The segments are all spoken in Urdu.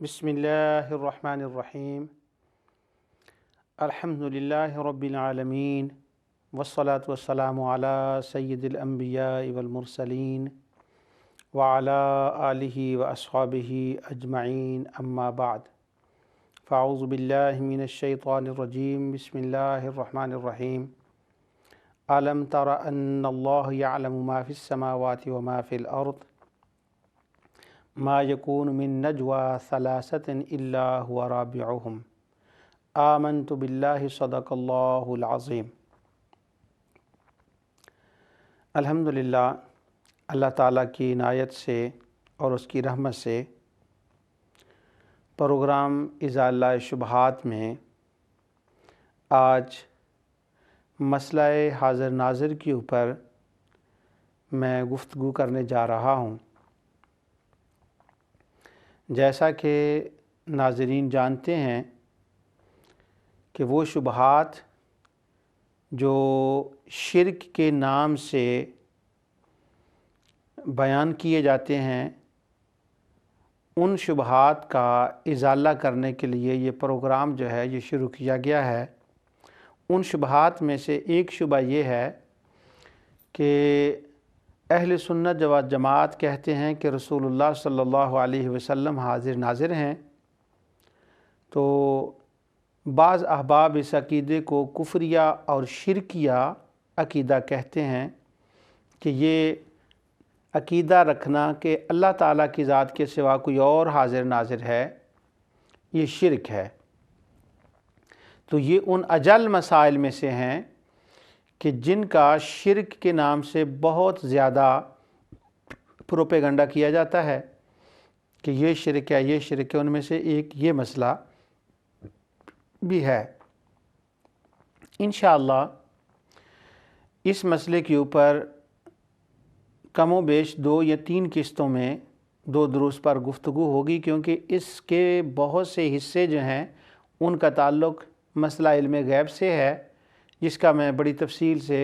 بسم اللہ الرحمن الرحیم الحمد للہ رب العالمین والصلاة والسلام علی سید الانبیاء والمرسلین وعلی آلہ واصحابہ اجمعین اما بعد فاعوذ باللہ من الشیطان الرجیم بسم اللہ الرحمن الرحیم الم تر ان اللہ یعلم ما فی السماوات وما فی الارض ما یکون من نجوى ثلاثة الا هو رابعهم آمنت باللہ صدق اللہ العظیم۔ الحمدللہ اللہ تعالیٰ کی عنایت سے اور اس کی رحمت سے پروگرام ازالہ شبہات میں آج مسئلہ حاضر ناظر کے اوپر میں گفتگو کرنے جا رہا ہوں۔ جیسا کہ ناظرین جانتے ہیں کہ وہ شبہات جو شرک کے نام سے بیان کیے جاتے ہیں، ان شبہات کا ازالہ کرنے کے لیے یہ پروگرام جو ہے یہ شروع کیا گیا ہے۔ ان شبہات میں سے ایک شبہ یہ ہے کہ اہل سنت و جماعت کہتے ہیں کہ رسول اللہ صلی اللہ علیہ وسلم حاضر ناظر ہیں، تو بعض احباب اس عقیدے کو کفریہ اور شرکیہ عقیدہ کہتے ہیں کہ یہ عقیدہ رکھنا کہ اللہ تعالیٰ کی ذات کے سوا کوئی اور حاضر ناظر ہے، یہ شرک ہے۔ تو یہ ان اجل مسائل میں سے ہیں کہ جن کا شرک کے نام سے بہت زیادہ پروپیگنڈا کیا جاتا ہے کہ یہ شرک ہے، یہ شرک ہے۔ ان میں سے ایک یہ مسئلہ بھی ہے۔ انشاءاللہ اس مسئلے کے اوپر کم و بیش 2 یا 3 قسطوں میں 2 دروس پر گفتگو ہوگی، کیونکہ اس کے بہت سے حصے جو ہیں ان کا تعلق مسئلہ علم غیب سے ہے، جس کا میں بڑی تفصیل سے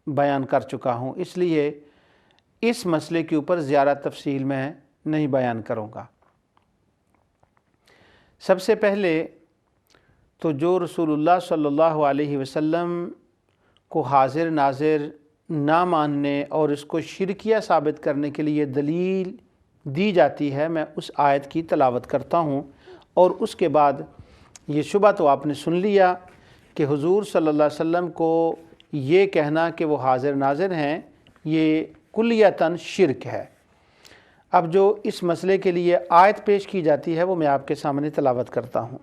بیان کر چکا ہوں۔ اس لیے اس مسئلے کے اوپر زیادہ تفصیل میں نہیں بیان کروں گا۔ سب سے پہلے تو جو رسول اللہ صلی اللہ علیہ وسلم کو حاضر ناظر نہ ماننے اور اس کو شرکیہ ثابت کرنے کے لیے دلیل دی جاتی ہے، میں اس آیت کی تلاوت کرتا ہوں، اور اس کے بعد یہ شبہ تو آپ نے سن لیا کہ حضور صلی اللہ علیہ وسلم کو یہ کہنا کہ وہ حاضر ناظر ہیں یہ کلیتاً شرک ہے۔ اب جو اس مسئلے کے لیے آیت پیش کی جاتی ہے وہ میں آپ کے سامنے تلاوت کرتا ہوں۔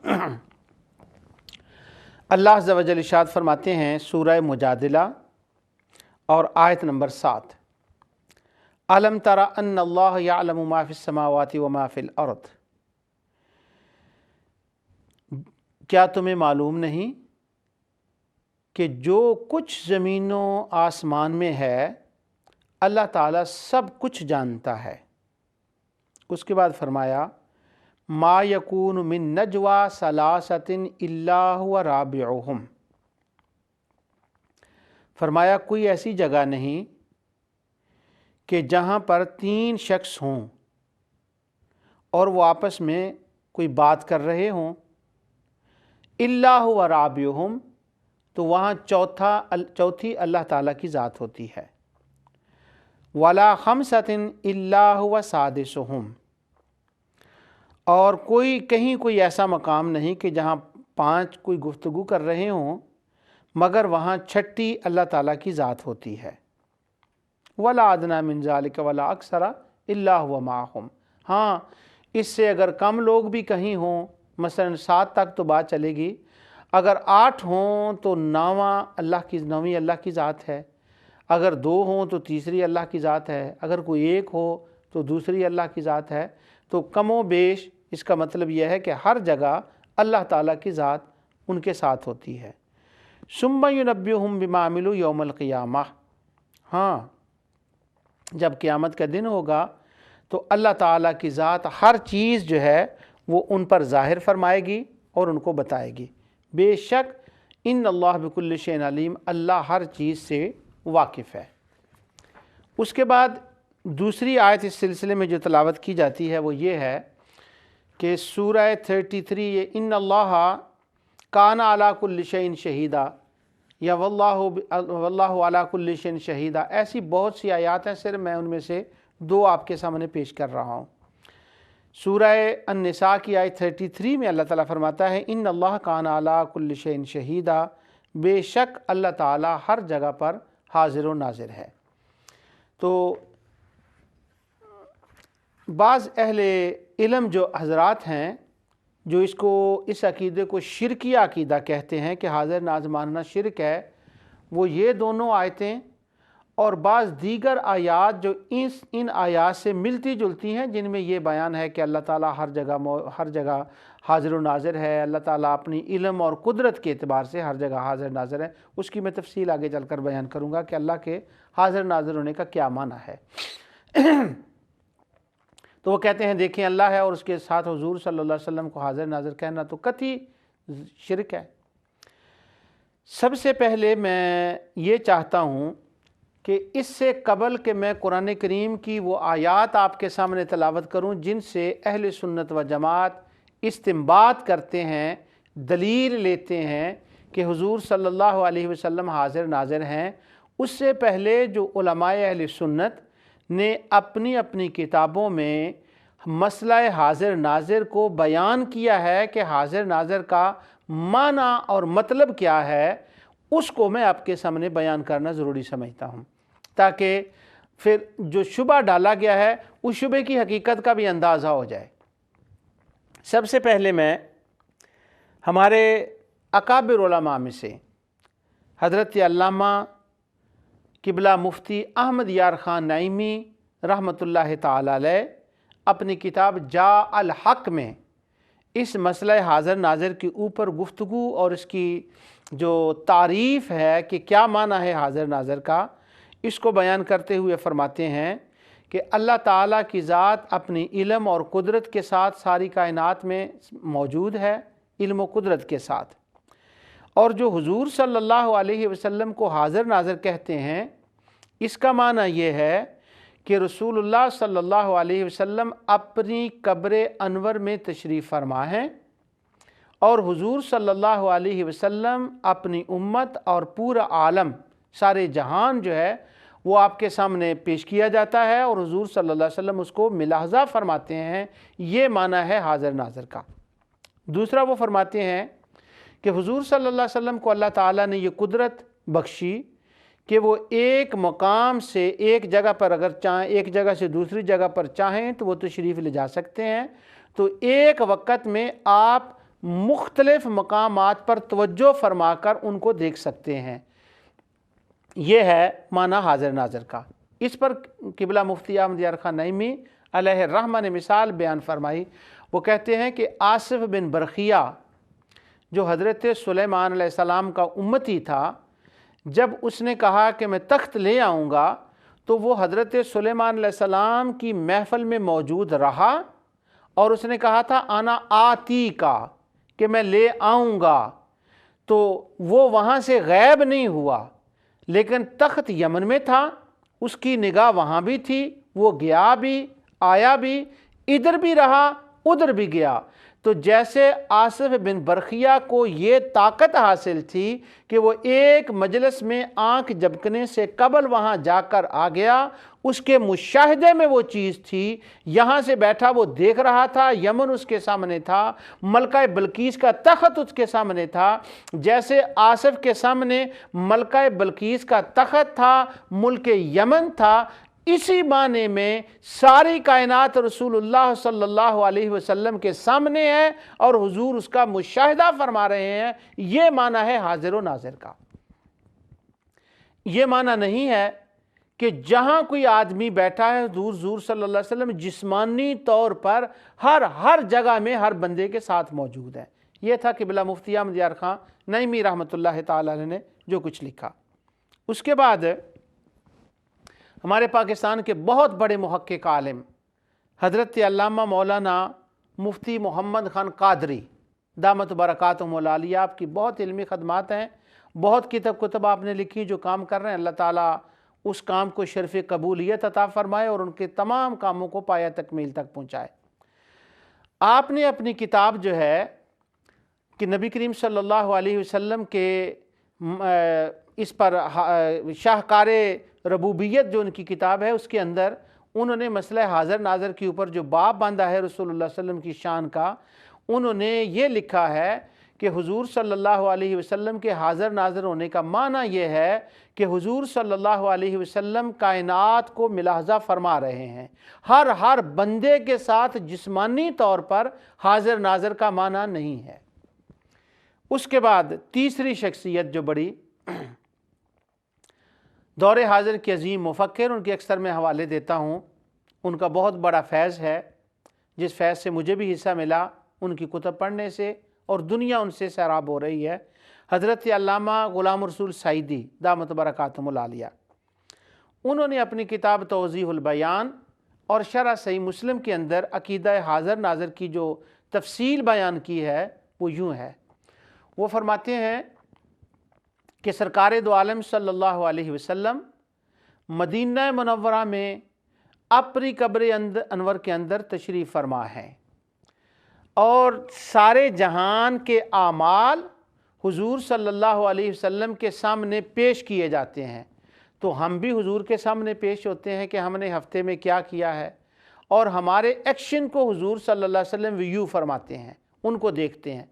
اللہ عز و جل ارشاد فرماتے ہیں سورہ مجادلہ اور آیت نمبر 7، الم تر ان اللہ یعلم ما فی السماوات وما فی الارض، کیا تمہیں معلوم نہیں کہ جو کچھ زمین و آسمان میں ہے اللہ تعالیٰ سب کچھ جانتا ہے۔ اس کے بعد فرمایا ما یکون من نجوى ثلاثة الا هو رابعهم، فرمایا کوئی ایسی جگہ نہیں کہ جہاں پر 3 شخص ہوں اور وہ آپس میں کوئی بات کر رہے ہوں، الا هو رابعهم، تو وہاں چوتھی اللہ تعالیٰ کی ذات ہوتی ہے۔ ولا خمسة الا هو سادسهم، اور کہیں کوئی ایسا مقام نہیں کہ جہاں 5 کوئی گفتگو کر رہے ہوں مگر وہاں 6ٹھی اللہ تعالیٰ کی ذات ہوتی ہے۔ ولا ادنی من ذلک ولا اکثر الا هو معهم، ہاں اس سے اگر کم لوگ بھی کہیں ہوں، مثلا 7 تک تو بات چلے گی، اگر 8 ہوں تو 9ویں اللہ کی ذات ہے، اگر 2 ہوں تو تیسری اللہ کی ذات ہے، اگر کوئی 1 ہو تو دوسری اللہ کی ذات ہے۔ تو کم و بیش اس کا مطلب یہ ہے کہ ہر جگہ اللہ تعالیٰ کی ذات ان کے ساتھ ہوتی ہے۔ ثم ینبئہم بما عملوا یوم القیامہ، ہاں جب قیامت کا دن ہوگا تو اللہ تعالیٰ کی ذات ہر چیز جو ہے وہ ان پر ظاہر فرمائے گی اور ان کو بتائے گی۔ بے شک ان اللہ بکل شیء علیم، اللہ ہر چیز سے واقف ہے۔ اس کے بعد دوسری آیت اس سلسلے میں جو تلاوت کی جاتی ہے وہ یہ ہے کہ سورہ 33 یہ ان اللہ کان علی کل شیء شہیدہ یا واللہ علی کل شیء شہیدہ، ایسی بہت سی آیات ہیں، صرف میں ان میں سے 2 آپ کے سامنے پیش کر رہا ہوں۔ سورہ النساء کی آیت 33 میں اللہ تعالیٰ فرماتا ہے ان اللہ کان علی کل شیء شہیدہ، بے شک اللہ تعالیٰ ہر جگہ پر حاضر و ناظر ہے۔ تو بعض اہل علم جو حضرات ہیں جو اس عقیدے کو شرکیہ عقیدہ کہتے ہیں کہ حاضر ناظر ماننا شرک ہے، وہ یہ دونوں آیتیں اور بعض دیگر آیات جو ان آیات سے ملتی جلتی ہیں، جن میں یہ بیان ہے کہ اللہ تعالیٰ ہر جگہ حاضر و ناظر ہے، اللہ تعالیٰ اپنی علم اور قدرت کے اعتبار سے ہر جگہ حاضر ناظر ہے، اس کی میں تفصیل آگے چل کر بیان کروں گا کہ اللہ کے حاضر ناظر ہونے کا کیا معنی ہے۔ تو وہ کہتے ہیں دیکھیں اللہ ہے اور اس کے ساتھ حضور صلی اللہ علیہ وسلم کو حاضر ناظر کہنا تو قطعی شرک ہے۔ سب سے پہلے میں یہ چاہتا ہوں کہ اس سے قبل کہ میں قرآن کریم کی وہ آیات آپ کے سامنے تلاوت کروں جن سے اہل سنت و جماعت استنباط کرتے ہیں، دلیل لیتے ہیں کہ حضور صلی اللہ علیہ وسلم حاضر ناظر ہیں، اس سے پہلے جو علماء اہل سنت نے اپنی کتابوں میں مسئلہ حاضر ناظر کو بیان کیا ہے کہ حاضر ناظر کا معنی اور مطلب کیا ہے، اس کو میں آپ کے سامنے بیان کرنا ضروری سمجھتا ہوں تاکہ پھر جو شبہ ڈالا گیا ہے اس شبے کی حقیقت کا بھی اندازہ ہو جائے۔ سب سے پہلے میں ہمارے اکابر علماء میں سے حضرت علامہ قبلہ مفتی احمد یار خان نعیمی رحمۃ اللہ تعالی علیہ اپنی کتاب جاء الحق میں اس مسئلہ حاضر ناظر کے اوپر گفتگو اور اس کی جو تعریف ہے کہ کیا معنی ہے حاضر ناظر کا، اس کو بیان کرتے ہوئے فرماتے ہیں کہ اللہ تعالیٰ کی ذات اپنی علم اور قدرت کے ساتھ ساری کائنات میں موجود ہے، علم و قدرت کے ساتھ، اور جو حضور صلی اللہ علیہ وسلم کو حاضر ناظر کہتے ہیں اس کا معنی یہ ہے کہ رسول اللہ صلی اللہ علیہ وسلم اپنی قبر انور میں تشریف فرما ہیں اور حضور صلی اللہ علیہ وسلم اپنی امت اور پورا عالم سارے جہان جو ہے وہ آپ کے سامنے پیش کیا جاتا ہے اور حضور صلی اللہ علیہ وسلم اس کو ملاحظہ فرماتے ہیں، یہ معنی ہے حاضر ناظر کا۔ دوسرا وہ فرماتے ہیں کہ حضور صلی اللہ علیہ وسلم کو اللہ تعالیٰ نے یہ قدرت بخشی کہ وہ ایک مقام سے ایک جگہ پر اگر چاہیں، ایک جگہ سے دوسری جگہ پر چاہیں تو وہ تشریف لے جا سکتے ہیں، تو ایک وقت میں آپ مختلف مقامات پر توجہ فرما کر ان کو دیکھ سکتے ہیں، یہ ہے معنی حاضر ناظر کا۔ اس پر قبلہ مفتی احمد یار خان نعیمی علیہ الرحمہ نے مثال بیان فرمائی، وہ کہتے ہیں کہ آصف بن برقیہ جو حضرت سلیمان علیہ السلام کا امتی تھا، جب اس نے کہا کہ میں تخت لے آؤں گا تو وہ حضرت سلیمان علیہ السلام کی محفل میں موجود رہا اور اس نے کہا تھا انا آتی کا، کہ میں لے آؤں گا، تو وہ وہاں سے غائب نہیں ہوا، لیکن تخت یمن میں تھا، اس کی نگاہ وہاں بھی تھی، وہ گیا بھی آیا بھی، ادھر بھی رہا ادھر بھی گیا۔ تو جیسے آصف بن برقیہ کو یہ طاقت حاصل تھی کہ وہ ایک مجلس میں آنکھ جھپکنے سے قبل وہاں جا کر آ گیا، اس کے مشاہدے میں وہ چیز تھی، یہاں سے بیٹھا وہ دیکھ رہا تھا، یمن اس کے سامنے تھا، ملکہ بلقیس کا تخت اس کے سامنے تھا، جیسے آصف کے سامنے ملکہ بلقیس کا تخت تھا، ملک یمن تھا، اسی معنی میں ساری کائنات رسول اللہ صلی اللہ علیہ وسلم کے سامنے ہے اور حضور اس کا مشاہدہ فرما رہے ہیں، یہ معنی ہے حاضر و ناظر کا۔ یہ معنی نہیں ہے کہ جہاں کوئی آدمی بیٹھا ہے حضور صلی اللہ علیہ وسلم جسمانی طور پر ہر جگہ میں ہر بندے کے ساتھ موجود ہے۔ یہ تھا قبلہ مفتی احمد یار خان نعیمی رحمۃ اللہ تعالی علیہ نے جو کچھ لکھا۔ اس کے بعد ہمارے پاکستان کے بہت بڑے محقق عالم حضرت علامہ مولانا مفتی محمد خان قادری دامت برکاتہم العالیہ، آپ کی بہت علمی خدمات ہیں، بہت کتب آپ نے لکھی جو کام کر رہے ہیں، اللہ تعالیٰ اس کام کو شرف قبولیت عطا فرمائے اور ان کے تمام کاموں کو پایہ تکمیل تک پہنچائے۔ آپ نے اپنی کتاب جو ہے کہ نبی کریم صلی اللہ علیہ وسلم کے اس پر شاہکار ربوبیت جو ان کی کتاب ہے اس کے اندر انہوں نے مسئلہ حاضر ناظر کے اوپر جو باب باندھا ہے رسول اللہ صلی اللہ علیہ وسلم کی شان کا، انہوں نے یہ لکھا ہے کہ حضور صلی اللہ علیہ وسلم کے حاضر ناظر ہونے کا معنی یہ ہے کہ حضور صلی اللہ علیہ وسلم کائنات کو ملاحظہ فرما رہے ہیں، ہر بندے کے ساتھ جسمانی طور پر حاضر ناظر کا معنی نہیں ہے۔ اس کے بعد تیسری شخصیت جو بڑی دور حاضر کے عظیم مفکر، ان کے اکثر میں حوالے دیتا ہوں، ان کا بہت بڑا فیض ہے، جس فیض سے مجھے بھی حصہ ملا ان کی کتب پڑھنے سے، اور دنیا ان سے سیراب ہو رہی ہے، حضرت علامہ غلام رسول سعیدی دامت برکاتہم العالیہ۔ انہوں نے اپنی کتاب توضیح البیان اور شرح صحیح مسلم کے اندر عقیدہ حاضر ناظر کی جو تفصیل بیان کی ہے وہ یوں ہے۔ وہ فرماتے ہیں کہ سرکار دو عالم صلی اللہ علیہ وسلم مدینہ منورہ میں اپنی قبر انور کے اندر تشریف فرما ہے، اور سارے جہان کے اعمال حضور صلی اللہ علیہ وسلم کے سامنے پیش کیے جاتے ہیں۔ تو ہم بھی حضور کے سامنے پیش ہوتے ہیں کہ ہم نے ہفتے میں کیا کیا ہے، اور ہمارے ایکشن کو حضور صلی اللہ علیہ وسلم ویو فرماتے ہیں، ان کو دیکھتے ہیں۔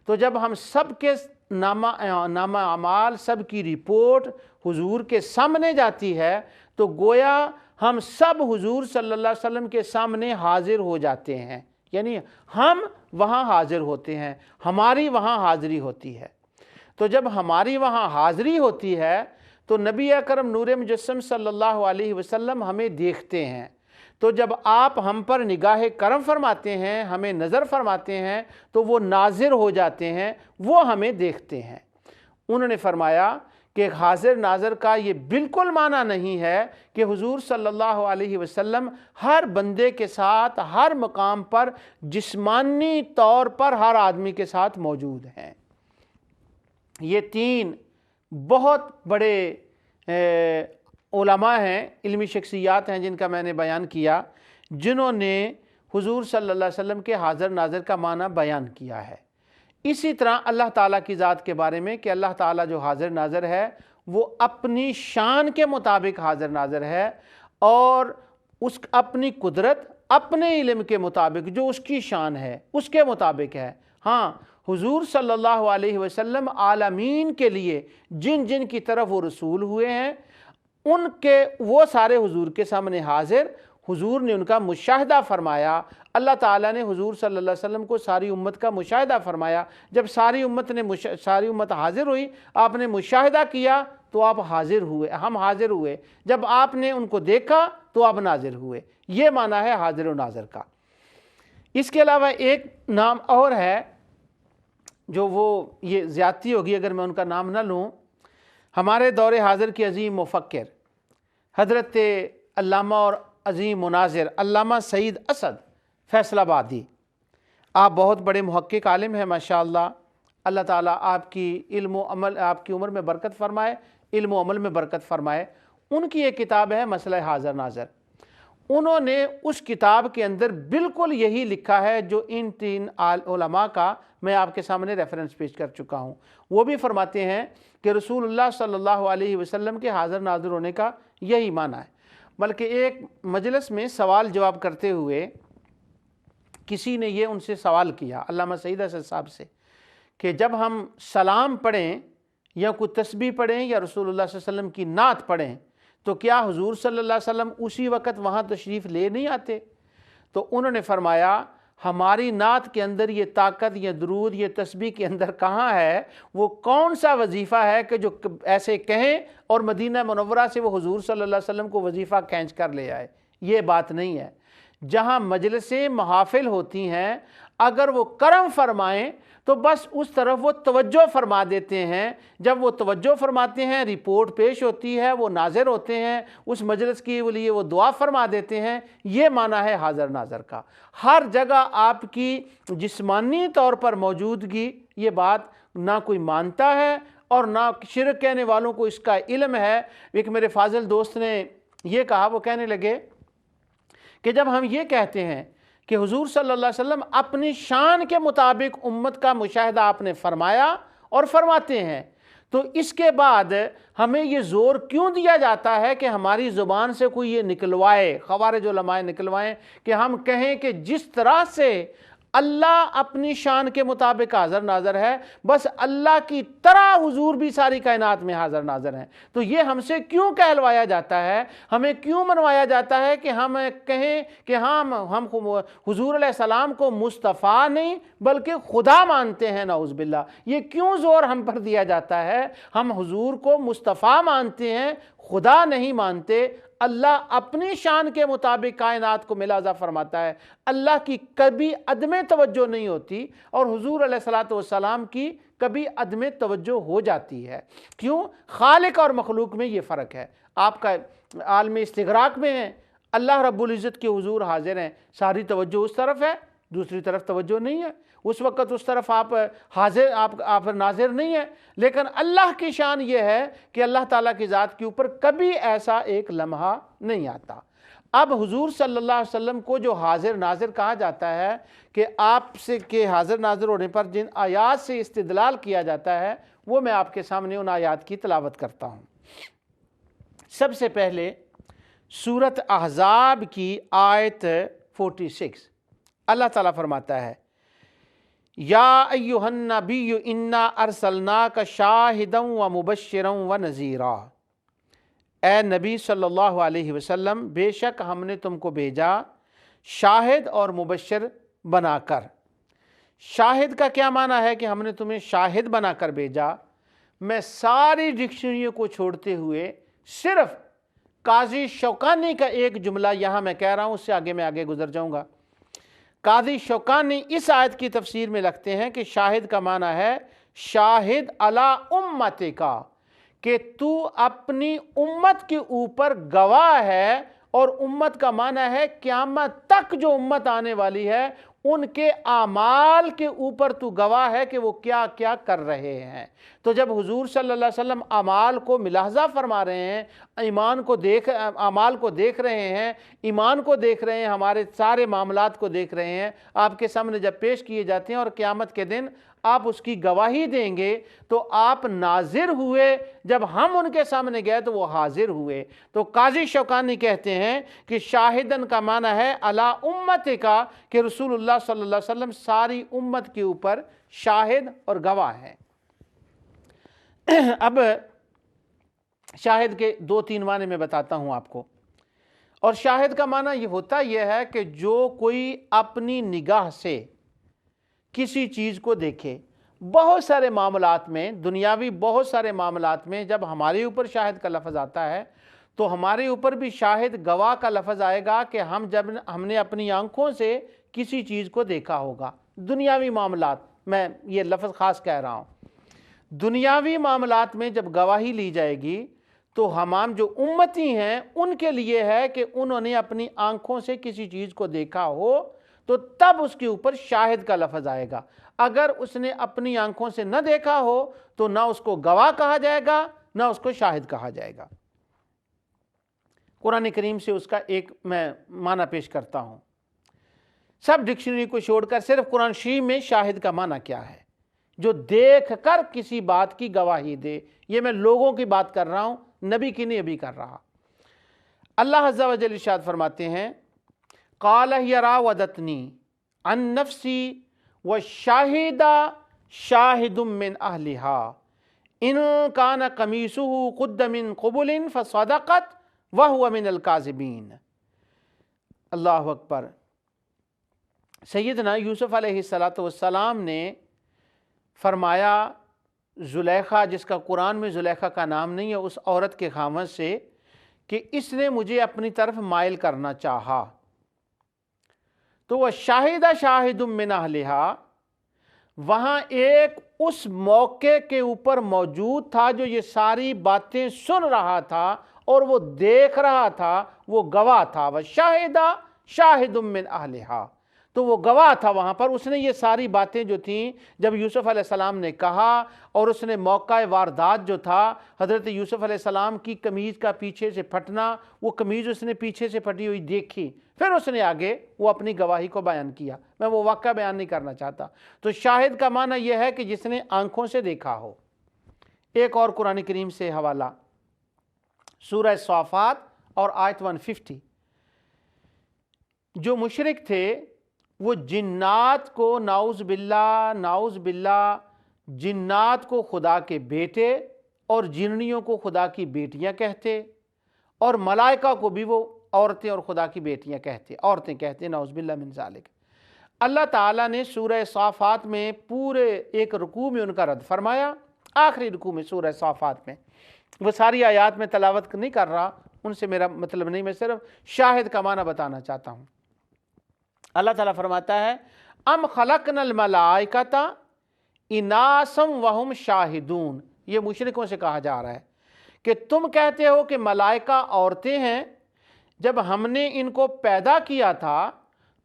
تو جب ہم سب کے نامہ اعمال، سب کی رپورٹ حضور کے سامنے جاتی ہے تو گویا ہم سب حضور صلی اللہ علیہ وسلم کے سامنے حاضر ہو جاتے ہیں، یعنی ہم وہاں حاضر ہوتے ہیں، ہماری وہاں حاضری ہوتی ہے۔ تو جب ہماری وہاں حاضری ہوتی ہے تو نبی اکرم نور مجسم صلی اللہ علیہ وسلم ہمیں دیکھتے ہیں۔ تو جب آپ ہم پر نگاہ کرم فرماتے ہیں، ہمیں نظر فرماتے ہیں، تو وہ ناظر ہو جاتے ہیں، وہ ہمیں دیکھتے ہیں۔ انہوں نے فرمایا کہ حاضر ناظر کا یہ بالکل معنی نہیں ہے کہ حضور صلی اللہ علیہ وسلم ہر بندے کے ساتھ ہر مقام پر جسمانی طور پر ہر آدمی کے ساتھ موجود ہیں۔ یہ تین بہت بڑے علماء ہیں، علمی شخصیات ہیں جن کا میں نے بیان کیا، جنہوں نے حضور صلی اللہ علیہ وسلم کے حاضر ناظر کا معنی بیان کیا ہے۔ اسی طرح اللہ تعالیٰ کی ذات کے بارے میں کہ اللہ تعالیٰ جو حاضر ناظر ہے وہ اپنی شان کے مطابق حاضر ناظر ہے، اور اس اپنی قدرت اپنے علم کے مطابق جو اس کی شان ہے اس کے مطابق ہے۔ ہاں، حضور صلی اللہ علیہ وسلم عالمین کے لیے جن جن کی طرف وہ رسول ہوئے ہیں ان کے وہ سارے حضور کے سامنے حاضر، حضور نے ان کا مشاہدہ فرمایا۔ اللہ تعالیٰ نے حضور صلی اللہ علیہ وسلم کو ساری امت کا مشاہدہ فرمایا۔ جب ساری امت حاضر ہوئی، آپ نے مشاہدہ کیا تو آپ حاضر ہوئے، ہم حاضر ہوئے۔ جب آپ نے ان کو دیکھا تو آپ ناظر ہوئے۔ یہ معنی ہے حاضر و ناظر کا۔ اس کے علاوہ ایک نام اور ہے جو وہ یہ زیادتی ہوگی اگر میں ان کا نام نہ لوں۔ ہمارے دور حاضر کے عظیم مفکر حضرت علامہ اور عظیم مناظر علامہ سعید اسد فیصل آبادی، آپ بہت بڑے محقق عالم ہیں ماشاءاللہ۔ اللہ تعالیٰ آپ کی علم و عمل، آپ کی عمر میں برکت فرمائے، علم و عمل میں برکت فرمائے۔ ان کی ایک کتاب ہے مسئلہ حاضر ناظر۔ انہوں نے اس کتاب کے اندر بالکل یہی لکھا ہے جو ان تین علماء کا میں آپ کے سامنے ریفرنس پیش کر چکا ہوں۔ وہ بھی فرماتے ہیں کہ رسول اللہ صلی اللہ علیہ وسلم کے حاضر ناظر ہونے کا یہی معنی ہے۔ بلکہ ایک مجلس میں سوال جواب کرتے ہوئے کسی نے یہ ان سے سوال کیا، علامہ سعید اسد صاحب سے، کہ جب ہم سلام پڑھیں یا کوئی تسبیح پڑھیں یا رسول اللہ صلی اللہ علیہ وسلم کی نعت پڑھیں تو کیا حضور صلی اللہ علیہ وسلم اسی وقت وہاں تشریف لے نہیں آتے؟ تو انہوں نے فرمایا ہماری نعت کے اندر یہ طاقت، یہ درود، یہ تسبیح کے اندر کہاں ہے؟ وہ کون سا وظیفہ ہے کہ جو ایسے کہیں اور مدینہ منورہ سے وہ حضور صلی اللہ علیہ وسلم کو وظیفہ کھینچ کر لے آئے؟ یہ بات نہیں ہے۔ جہاں مجلسیں محافل ہوتی ہیں اگر وہ کرم فرمائیں تو بس اس طرف وہ توجہ فرما دیتے ہیں۔ جب وہ توجہ فرماتے ہیں، رپورٹ پیش ہوتی ہے، وہ ناظر ہوتے ہیں، اس مجلس کے لیے وہ دعا فرما دیتے ہیں۔ یہ معنی ہے حاضر ناظر کا۔ ہر جگہ آپ کی جسمانی طور پر موجودگی، یہ بات نہ کوئی مانتا ہے اور نہ شرک کہنے والوں کو اس کا علم ہے۔ ایک میرے فاضل دوست نے یہ کہا، وہ کہنے لگے کہ جب ہم یہ کہتے ہیں کہ حضور صلی اللہ علیہ وسلم اپنی شان کے مطابق امت کا مشاہدہ آپ نے فرمایا اور فرماتے ہیں، تو اس کے بعد ہمیں یہ زور کیوں دیا جاتا ہے کہ ہماری زبان سے کوئی یہ نکلوائے، خوارج علماء نکلوائیں کہ ہم کہیں کہ جس طرح سے اللہ اپنی شان کے مطابق حاضر ناظر ہے، بس اللہ کی طرح حضور بھی ساری کائنات میں حاضر ناظر ہیں. تو یہ ہم سے کیوں کہلوایا جاتا ہے، ہمیں کیوں منوایا جاتا ہے کہ ہم کہیں کہ ہم حضور علیہ السلام کو مصطفیٰ نہیں بلکہ خدا مانتے ہیں، نعوذ باللہ. یہ کیوں زور ہم پر دیا جاتا ہے؟ ہم حضور کو مصطفیٰ مانتے ہیں، خدا نہیں مانتے. اللہ اپنی شان کے مطابق کائنات کو ملاحظہ فرماتا ہے. اللہ کی کبھی عدم توجہ نہیں ہوتی اور حضور علیہ السلام کی کبھی عدم توجہ ہو جاتی ہے. کیوں؟ خالق اور مخلوق میں یہ فرق ہے. آپ کا عالم استغراق میں ہے، اللہ رب العزت کے حضور حاضر ہیں، ساری توجہ اس طرف ہے، دوسری طرف توجہ نہیں ہے. اس وقت اس طرف آپ حاضر آپ ناظر نہیں ہیں. لیکن اللہ کی شان یہ ہے کہ اللہ تعالیٰ کی ذات کے اوپر کبھی ایسا ایک لمحہ نہیں آتا. اب حضور صلی اللہ علیہ وسلم کو جو حاضر ناظر کہا جاتا ہے کہ آپ سے کہ حاضر ناظر ہونے پر جن آیات سے استدلال کیا جاتا ہے وہ میں آپ کے سامنے ان آیات کی تلاوت کرتا ہوں. سب سے پہلے سورۃ احزاب کی آیت 46 اللہ تعالیٰ فرماتا ہے یا ایھا النبی انا ارسلناک شاہدا ومبشرا ونذیرا. اے نبی صلی اللہ علیہ وسلم، بے شک ہم نے تم کو بھیجا شاہد اور مبشر بنا کر. شاہد کا کیا معنی ہے کہ ہم نے تمہیں شاہد بنا کر بھیجا؟ میں ساری ڈکشنریوں کو چھوڑتے ہوئے صرف قاضی شوکانی کا ایک جملہ یہاں میں کہہ رہا ہوں، اس سے آگے میں آگے گزر جاؤں گا. قاضی شوکانی اس آیت کی تفسیر میں لکھتے ہیں کہ شاہد کا معنی ہے شاہد علی امتک، کہ تو اپنی امت کے اوپر گواہ ہے. اور امت کا معنی ہے قیامت تک جو امت آنے والی ہے ان کے اعمال کے اوپر تو گواہ ہے کہ وہ کیا کیا کر رہے ہیں. تو جب حضور صلی اللہ علیہ وسلم اعمال کو ملاحظہ فرما رہے ہیں، اعمال کو دیکھ رہے ہیں، ایمان کو دیکھ رہے ہیں، ہمارے سارے معاملات کو دیکھ رہے ہیں، آپ کے سامنے جب پیش کیے جاتے ہیں اور قیامت کے دن آپ اس کی گواہی دیں گے تو آپ ناظر ہوئے، جب ہم ان کے سامنے گئے تو وہ حاضر ہوئے. تو قاضی شوکانی کہتے ہیں کہ شاہدن کا معنی ہے علی امت کا، کہ رسول اللہ صلی اللہ علیہ وسلم ساری امت کے اوپر شاہد اور گواہ ہیں. اب شاہد کے 2-3 معنی میں بتاتا ہوں آپ کو. اور شاہد کا معنی یہ ہوتا ہے کہ جو کوئی اپنی نگاہ سے کسی چیز کو دیکھے. بہت سارے معاملات میں، دنیاوی بہت سارے معاملات میں جب ہمارے اوپر شاہد کا لفظ آتا ہے تو ہمارے اوپر بھی شاہد گواہ کا لفظ آئے گا کہ ہم نے اپنی آنکھوں سے کسی چیز کو دیکھا ہوگا. دنیاوی معاملات میں یہ لفظ خاص کہہ رہا ہوں. دنیاوی معاملات میں جب گواہی لی جائے گی تو ہم جو امتی ہیں ان کے لیے ہے کہ انہوں نے اپنی آنکھوں سے کسی چیز کو دیکھا ہو تو تب اس کے اوپر شاہد کا لفظ آئے گا. اگر اس نے اپنی آنکھوں سے نہ دیکھا ہو تو نہ اس کو گواہ کہا جائے گا نہ اس کو شاہد کہا جائے گا. قرآن کریم سے اس کا ایک میں معنی پیش کرتا ہوں. سب ڈکشنری کو چھوڑ کر صرف قرآن شریف میں شاہد کا معنی کیا ہے؟ جو دیکھ کر کسی بات کی گواہی دے. یہ میں لوگوں کی بات کر رہا ہوں، نبی کی نہیں ابھی کر رہا. اللہ عز و جل ارشاد فرماتے ہیں قال ہی راودتنی عن نفسی وشاہد شاہد من اہلہا ان کان قمیصہ قد من قبل فصدقت وہو من الکاذبین. اللہ اکبر. سیدنا یوسف علیہ السلام نے فرمایا زلیخا، جس کا قرآن میں زلیخا کا نام نہیں ہے، اس عورت کے خاوند سے کہ اس نے مجھے اپنی طرف مائل کرنا چاہا. تو وہ شاہدہ شاہد من اہلہا، وہاں ایک اس موقع کے اوپر موجود تھا جو یہ ساری باتیں سن رہا تھا اور وہ دیکھ رہا تھا، وہ گواہ تھا. وہ شاہدہ شاہد من اہلہا. تو وہ گواہ تھا وہاں پر، اس نے یہ ساری باتیں جو تھیں جب یوسف علیہ السلام نے کہا، اور اس نے موقع واردات جو تھا حضرت یوسف علیہ السلام کی قمیض کا پیچھے سے پھٹنا، وہ قمیض اس نے پیچھے سے پھٹی ہوئی دیکھی، پھر اس نے آگے وہ اپنی گواہی کو بیان کیا۔ میں وہ واقعہ بیان نہیں کرنا چاہتا۔ تو شاہد کا معنی یہ ہے کہ جس نے آنکھوں سے دیکھا ہو۔ ایک اور قرآن کریم سے حوالہ، سورہ صافات اور آیت 150۔ جو مشرک تھے وہ جنات کو نعوذ باللہ جنات کو خدا کے بیٹے اور جنیوں کو خدا کی بیٹیاں کہتے، اور ملائکہ کو بھی وہ عورتیں اور خدا کی بیٹیاں کہتے، عورتیں کہتے، نعوذ باللہ من ذالک۔ اللہ تعالیٰ نے سورہ صافات میں پورے ایک رکوع میں ان کا رد فرمایا، آخری رکوع میں سورہ صافات میں۔ وہ ساری آیات میں تلاوت نہیں کر رہا، ان سے میرا مطلب نہیں، میں صرف شاہد کا معنی بتانا چاہتا ہوں۔ اللہ تعالیٰ فرماتا ہے ام خلقنا الملائکۃ اناسا وہم شاہدون۔ یہ مشرکوں سے کہا جا رہا ہے کہ تم کہتے ہو کہ ملائکہ عورتیں ہیں، جب ہم نے ان کو پیدا کیا تھا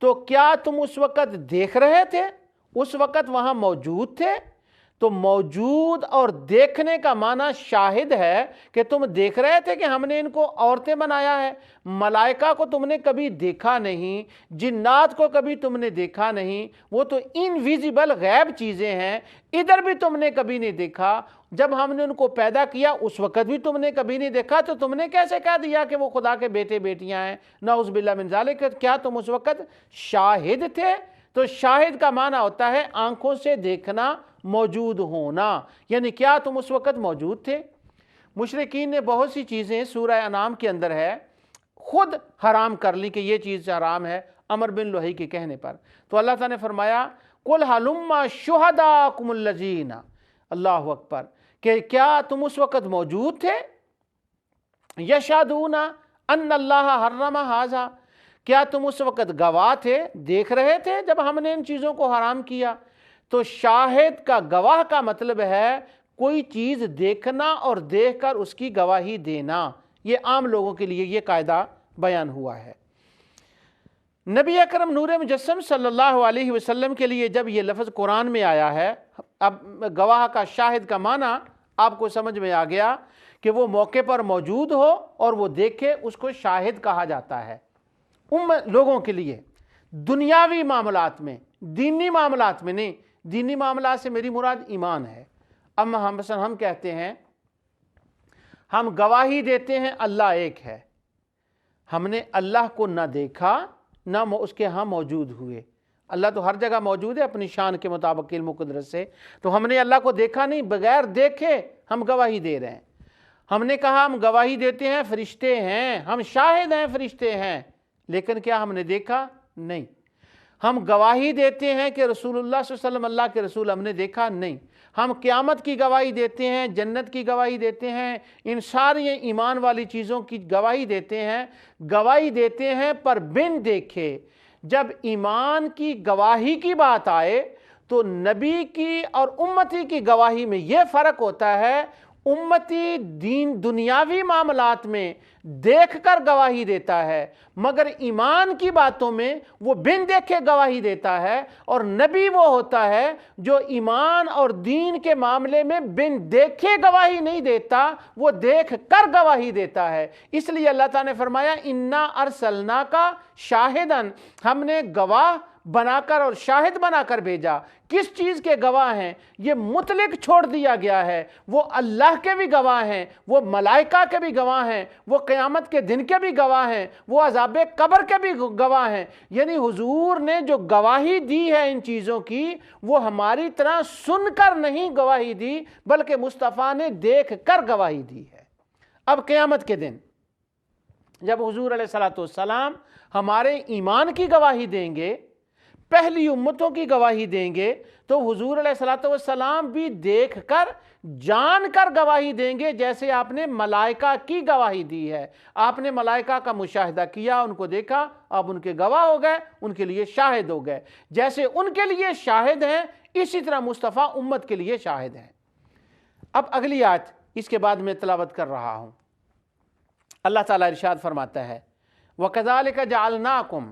تو کیا تم اس وقت دیکھ رہے تھے؟ اس وقت وہاں موجود تھے؟ تو موجود اور دیکھنے کا معنی شاہد ہے کہ تم دیکھ رہے تھے کہ ہم نے ان کو عورتیں بنایا ہے۔ ملائکہ کو تم نے کبھی دیکھا نہیں، جنات کو کبھی تم نے دیکھا نہیں، وہ تو انویزیبل غیب چیزیں ہیں، ادھر بھی تم نے کبھی نہیں دیکھا۔ جب ہم نے ان کو پیدا کیا اس وقت بھی تم نے کبھی نہیں دیکھا، تو تم نے کیسے کہہ دیا کہ وہ خدا کے بیٹے بیٹیاں ہیں؟ نعوذ باللہ من ذالک۔ کیا تم اس وقت شاہد تھے؟ تو شاہد کا معنی ہوتا ہے آنکھوں سے دیکھنا، موجود ہونا، یعنی کیا تم اس وقت موجود تھے؟ مشرکین نے بہت سی چیزیں سورہ انعام کے اندر ہے خود حرام کر لی کہ یہ چیز حرام ہے، عمر بن لوہی کے کہنے پر۔ تو اللہ تعالیٰ نے فرمایا قُلْ هَلُمَّ شُهَدَاءَكُمُ الَّذِينَ، اللہ اکبر، کہ کیا تم اس وقت موجود تھے؟ یشہدون ان اللہ حرم ھذا، کیا تم اس وقت گواہ تھے، دیکھ رہے تھے جب ہم نے ان چیزوں کو حرام کیا؟ تو شاہد کا گواہ کا مطلب ہے کوئی چیز دیکھنا اور دیکھ کر اس کی گواہی دینا۔ یہ عام لوگوں کے لیے یہ قاعدہ بیان ہوا ہے۔ نبی اکرم نور مجسم صلی اللہ علیہ وسلم کے لیے جب یہ لفظ قرآن میں آیا ہے، اب گواہ کا شاہد کا معنی آپ کو سمجھ میں آ گیا کہ وہ موقع پر موجود ہو اور وہ دیکھے، اس کو شاہد کہا جاتا ہے۔ لوگوں کے لیے دنیاوی معاملات میں، دینی معاملات میں نہیں، دینی معاملات سے میری مراد ایمان ہے۔ اب ہم کہتے ہیں، ہم گواہی دیتے ہیں اللہ ایک ہے، ہم نے اللہ کو نہ دیکھا نہ اس کے ہاں موجود ہوئے۔ اللہ تو ہر جگہ موجود ہے اپنی شان کے مطابق، علم و قدرت سے، تو ہم نے اللہ کو دیکھا نہیں، بغیر دیکھے ہم گواہی دے رہے ہیں۔ ہم نے کہا ہم گواہی دیتے ہیں فرشتے ہیں، ہم شاہد ہیں فرشتے ہیں، لیکن کیا ہم نے دیکھا؟ نہیں۔ ہم گواہی دیتے ہیں کہ رسول اللہ صلی اللہ علیہ وسلم اللہ کے رسول، ہم نے دیکھا نہیں۔ ہم قیامت کی گواہی دیتے ہیں، جنت کی گواہی دیتے ہیں، ان ساری ایمان والی چیزوں کی گواہی دیتے ہیں پر بن دیکھے۔ جب ایمان کی گواہی کی بات آئے تو نبی کی اور امتی کی گواہی میں یہ فرق ہوتا ہے، امتی دنیاوی معاملات میں دیکھ کر گواہی دیتا ہے، مگر ایمان کی باتوں میں وہ بن دیکھے گواہی دیتا ہے، اور نبی وہ ہوتا ہے جو ایمان اور دین کے معاملے میں بن دیکھے گواہی نہیں دیتا، وہ دیکھ کر گواہی دیتا ہے۔ اس لیے اللہ تعالیٰ نے فرمایا اِنَّا أَرْسَلْنَاكَ شَاهِدًا، ہم نے گواہ بنا کر اور شاہد بنا کر بھیجا۔ کس چیز کے گواہ ہیں؟ یہ مطلق چھوڑ دیا گیا ہے، وہ اللہ کے بھی گواہ ہیں، وہ ملائکہ کے بھی گواہ ہیں، وہ قیامت کے دن کے بھی گواہ ہیں، وہ عذاب قبر کے بھی گواہ ہیں۔ یعنی حضور نے جو گواہی دی ہے ان چیزوں کی، وہ ہماری طرح سن کر نہیں گواہی دی، بلکہ مصطفیٰ نے دیکھ کر گواہی دی ہے۔ اب قیامت کے دن جب حضور علیہ السلام ہمارے ایمان کی گواہی دیں گے، پہلی امتوں کی گواہی دیں گے، تو حضور علیہ السلام بھی دیکھ کر جان کر گواہی دیں گے، جیسے آپ نے ملائکہ کی گواہی دی ہے۔ آپ نے ملائکہ کا مشاہدہ کیا، ان کو دیکھا، آپ ان کے گواہ ہو گئے، ان کے لیے شاہد ہو گئے۔ جیسے ان کے لیے شاہد ہیں، اسی طرح مصطفیٰ امت کے لیے شاہد ہیں۔ اب اگلی آیت اس کے بعد میں تلاوت کر رہا ہوں۔ اللہ تعالیٰ ارشاد فرماتا ہے وَكَذَلِكَ جَعَلْنَاكُمْ،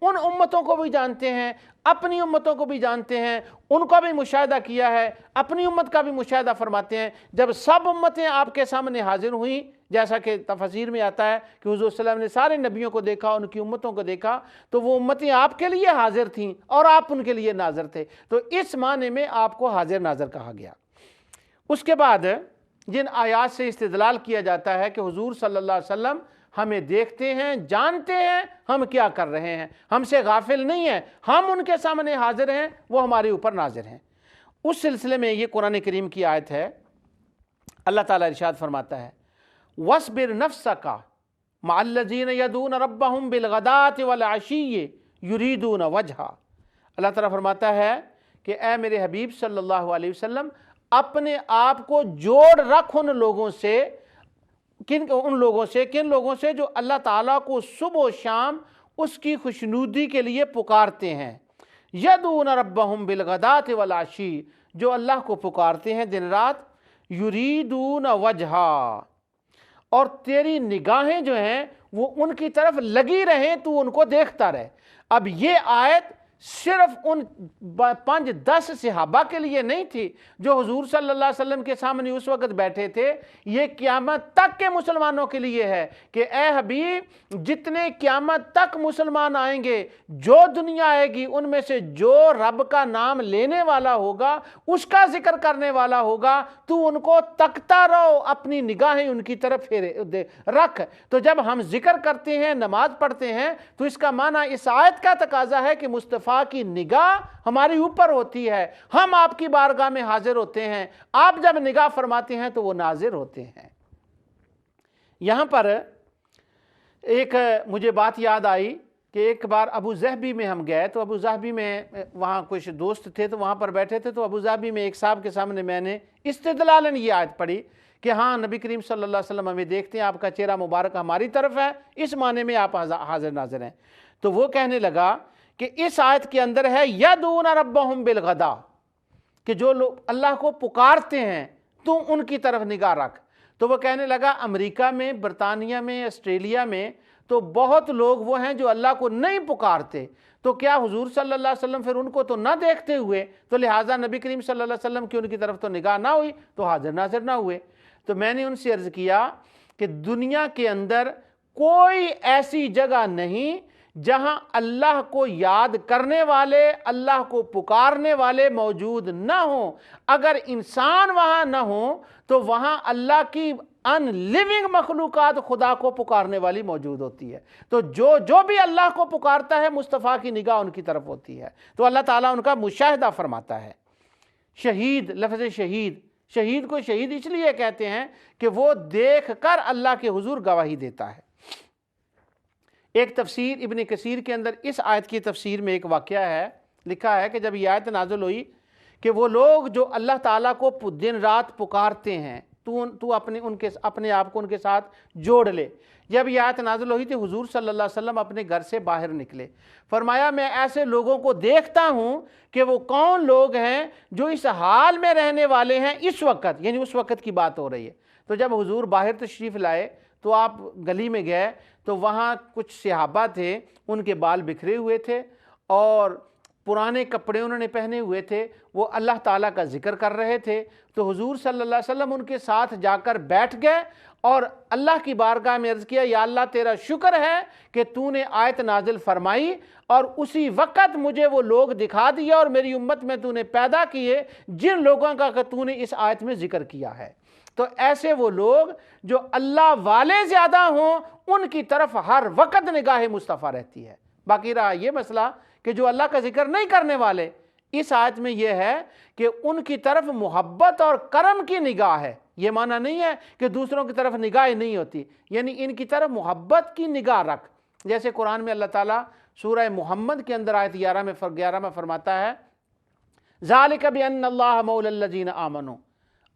ان امتوں کو بھی جانتے ہیں، اپنی امتوں کو بھی جانتے ہیں، ان کا بھی مشاہدہ کیا ہے، اپنی امت کا بھی مشاہدہ فرماتے ہیں، جب سب امتیں آپ کے سامنے حاضر ہوئیں، جیسا کہ تفسیر میں آتا ہے کہ حضور صلی اللہ علیہ وسلم نے سارے نبیوں کو دیکھا، ان کی امتوں کو دیکھا، تو وہ امتیں آپ کے لیے حاضر تھیں اور آپ ان کے لیے ناظر تھے، تو اس معنی میں آپ کو حاضر ناظر کہا گیا۔ اس کے بعد جن آیات سے استدلال کیا جاتا ہے کہ حضور صلی اللہ علیہ وسلم ہمیں دیکھتے ہیں، جانتے ہیں ہم کیا کر رہے ہیں، ہم سے غافل نہیں ہیں، ہم ان کے سامنے حاضر ہیں، وہ ہمارے اوپر ناظر ہیں۔ اس سلسلے میں یہ قرآن کریم کی آیت ہے، اللہ تعالیٰ ارشاد فرماتا ہے وَاصْبِرْ نَفْسَكَ مَعَ الَّذِينَ يَدْعُونَ رَبَّهُمْ بِالْغَدَاةِ وَالْعَشِيِّ يُرِيدُونَ وَجْهَهُ۔ اللہ تعالیٰ فرماتا ہے کہ اے میرے حبیب صلی اللہ علیہ وسلم، اپنے آپ کو جوڑ رکھ ان لوگوں سے، کن لوگوں سے جو اللہ تعالیٰ کو صبح و شام اس کی خوشنودی کے لیے پکارتے ہیں، یدعون ربہم بالغداۃ والعشی، جو اللہ کو پکارتے ہیں دن رات، یریدون وجہا، اور تیری نگاہیں جو ہیں وہ ان کی طرف لگی رہیں، تو ان کو دیکھتا رہے۔ اب یہ آیت صرف ان 5-10 صحابہ کے لیے نہیں تھی جو حضور صلی اللہ علیہ وسلم کے سامنے اس وقت بیٹھے تھے، یہ قیامت تک کے مسلمانوں کے لیے ہے کہ اے حبیب، جتنے قیامت تک مسلمان آئیں گے، جو دنیا آئے گی، ان میں سے جو رب کا نام لینے والا ہوگا، اس کا ذکر کرنے والا ہوگا، تو ان کو تکتا رہو، اپنی نگاہیں ان کی طرف رکھ۔ تو جب ہم ذکر کرتے ہیں، نماز پڑھتے ہیں، تو اس کا معنی اس آیت کا تقاضا ہے کہ مصطفیٰ کی نگاہ ہماری اوپر ہوتی ہے، ہم آپ کی بارگاہ میں حاضر ہوتے ہیں، آپ جب نگاہ فرماتے ہیں تو وہ ناظر ہوتے ہیں۔ یہاں پر ایک مجھے بات یاد آئی کہ ایک بار ابو ظہبی میں ہم گئے، تو ابو ظہبی میں وہاں کچھ دوست تھے، تو وہاں پر بیٹھے تھے، تو ابو ظہبی میں ایک صاحب کے سامنے میں نے استدلالً یہ آیت پڑھی کہ ہاں نبی کریم صلی اللہ علیہ وسلم ہمیں دیکھتے ہیں، آپ کا چہرہ مبارک ہماری طرف ہے، اس معنی میں آپ حاضر ناظر ہیں۔ تو وہ کہنے لگا کہ اس آیت کے اندر ہے یدعون ربہم بالغدا، کہ جو لوگ اللہ کو پکارتے ہیں تو ان کی طرف نگاہ رکھ۔ تو وہ کہنے لگا امریکہ میں، برطانیہ میں، آسٹریلیا میں تو بہت لوگ وہ ہیں جو اللہ کو نہیں پکارتے، تو کیا حضور صلی اللہ علیہ وسلم پھر ان کو تو نہ دیکھتے ہوئے، تو لہٰذا نبی کریم صلی اللہ علیہ وسلم کی ان کی طرف تو نگاہ نہ ہوئی، تو حاضر ناظر نہ ہوئے۔ تو میں نے ان سے عرض کیا کہ دنیا کے اندر کوئی ایسی جگہ نہیں جہاں اللہ کو یاد کرنے والے، اللہ کو پکارنے والے موجود نہ ہوں۔ اگر انسان وہاں نہ ہوں تو وہاں اللہ کی ان لیونگ مخلوقات خدا کو پکارنے والی موجود ہوتی ہے۔ تو جو بھی اللہ کو پکارتا ہے، مصطفیٰ کی نگاہ ان کی طرف ہوتی ہے، تو اللہ تعالیٰ ان کا مشاہدہ فرماتا ہے۔ شہید، لفظ شہید کو شہید اس لیے کہتے ہیں کہ وہ دیکھ کر اللہ کے حضور گواہی دیتا ہے۔ ایک تفسیر ابن کثیر کے اندر اس آیت کی تفسیر میں ایک واقعہ ہے، لکھا ہے کہ جب یہ آیت نازل ہوئی کہ وہ لوگ جو اللہ تعالیٰ کو دن رات پکارتے ہیں، تو اپنے آپ کو ان کے ساتھ جوڑ لے۔ جب یہ آیت نازل ہوئی تو حضور صلی اللہ علیہ وسلم اپنے گھر سے باہر نکلے، فرمایا میں ایسے لوگوں کو دیکھتا ہوں کہ وہ کون لوگ ہیں جو اس حال میں رہنے والے ہیں اس وقت، یعنی اس وقت کی بات ہو رہی ہے۔ تو جب حضور باہر تشریف لائے تو آپ گلی میں گئے تو وہاں کچھ صحابہ تھے، ان کے بال بکھرے ہوئے تھے اور پرانے کپڑے انہوں نے پہنے ہوئے تھے، وہ اللہ تعالیٰ کا ذکر کر رہے تھے۔ تو حضور صلی اللہ علیہ وسلم ان کے ساتھ جا کر بیٹھ گئے اور اللہ کی بارگاہ میں عرض کیا، یا اللہ تیرا شکر ہے کہ تو نے آیت نازل فرمائی اور اسی وقت مجھے وہ لوگ دکھا دیا اور میری امت میں تو نے پیدا کیے جن لوگوں کا کہ تو نے اس آیت میں ذکر کیا ہے۔ تو ایسے وہ لوگ جو اللہ والے زیادہ ہوں، ان کی طرف ہر وقت نگاہ مصطفیٰ رہتی ہے۔ باقی رہا یہ مسئلہ کہ جو اللہ کا ذکر نہیں کرنے والے، اس آیت میں یہ ہے کہ ان کی طرف محبت اور کرم کی نگاہ ہے۔ یہ معنی نہیں ہے کہ دوسروں کی طرف نگاہ نہیں ہوتی، یعنی ان کی طرف محبت کی نگاہ رکھ۔ جیسے قرآن میں اللہ تعالیٰ سورہ محمد کے اندر آیت 11 میں فرماتا ہے ذالک بان اللہ مولی الذین آمنوا،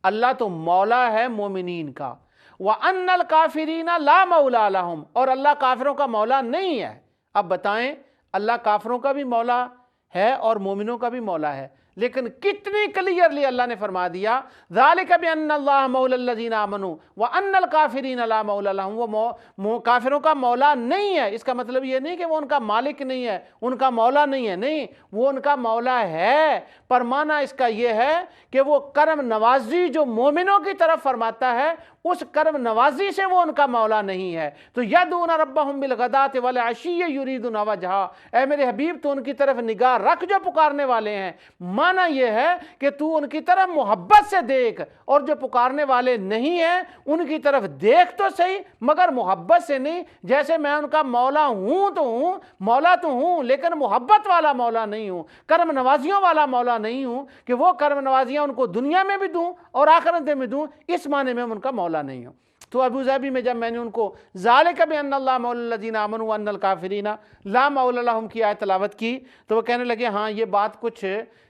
اللہ تو مولا ہے مومنین کا، وَأَنَّ الْكَافِرِينَ لَا مَوْلَى لَهُمْ، اور اللہ کافروں کا مولا نہیں ہے۔ اب بتائیں، اللہ کافروں کا بھی مولا ہے اور مومنوں کا بھی مولا ہے، لیکن کتنی کلیئرلی اللہ نے فرما دیا ذالک بان اللہ مولا الذین آمنوا وان الکافرین لا مولا لہم، وہ کافروں کا مولا نہیں ہے۔ اس کا مطلب یہ نہیں کہ وہ ان کا مالک نہیں ہے، ان کا مولا نہیں ہے، نہیں، وہ ان کا مولا ہے، پر معنی اس کا یہ ہے کہ وہ کرم نوازی جو مومنوں کی طرف فرماتا ہے، اس کرم نوازی سے وہ ان کا مولا نہیں ہے۔ تو یدعون ربہم بالغداۃ والعشی یریدون وجہہ، اے میرے حبیب تو ان کی طرف نگاہ رکھ جو پکارنے والے ہیں۔ معنی یہ ہے کہ تو ان کی طرف محبت سے دیکھ، اور جو پکارنے والے نہیں ہیں ان کی طرف دیکھ تو صحیح مگر محبت سے نہیں۔ جیسے میں ان کا مولا ہوں تو ہوں، مولا تو ہوں لیکن محبت والا مولا نہیں ہوں، کرم نوازیوں والا مولا نہیں ہوں کہ وہ کرم نوازیاں ان کو دنیا میں بھی دوں اور آخرت میں دوں، اس معنی میں ان کا مولا نہیں ہوں۔ تو ابوظہبی میں جب میں نے ان کو ذالک بان اللہ مولا الذین آمنوا وان الکافرین لا مولا لہم کی آیت تلاوت کی تو وہ کہنے لگے ہاں یہ بات کچھ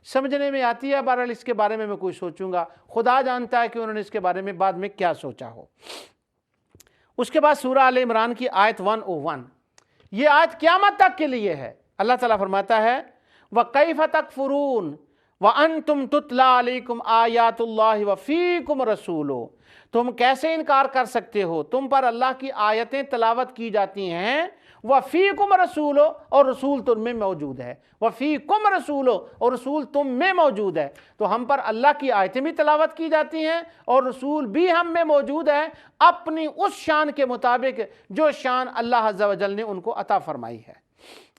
سمجھنے میں آتی ہے، بہرحال اس کے بارے میں کوئی سوچوں گا، خدا جانتا ہے کہ انہوں نے اس کے بارے میں بعد میں کیا سوچا ہو۔ اس کے بعد سورہ آل عمران کی آیت 101، یہ آیت قیامت تک کے لیے ہے۔ اللہ تعالیٰ فرماتا ہے وَكَيْفَ تَكْفُرُونَ وَأَنْتُمْ تُتْلَى عَلَيْكُمْ آيَاتُ اللَّهِ وَفِيكُمْ رَسُولُهُ، تم کیسے انکار کر سکتے ہو، تم پر اللہ کی آیتیں تلاوت کی جاتی ہیں، وَفِيكُمْ رَسُولُهُ، اور رسول تم میں موجود ہے، وَفِيكُمْ رَسُولُهُ، اور رسول تم میں موجود ہے۔ تو ہم پر اللہ کی آیتیں بھی تلاوت کی جاتی ہیں اور رسول بھی ہم میں موجود ہے، اپنی اس شان کے مطابق جو شان اللہ عز و جل نے ان کو عطا فرمائی ہے۔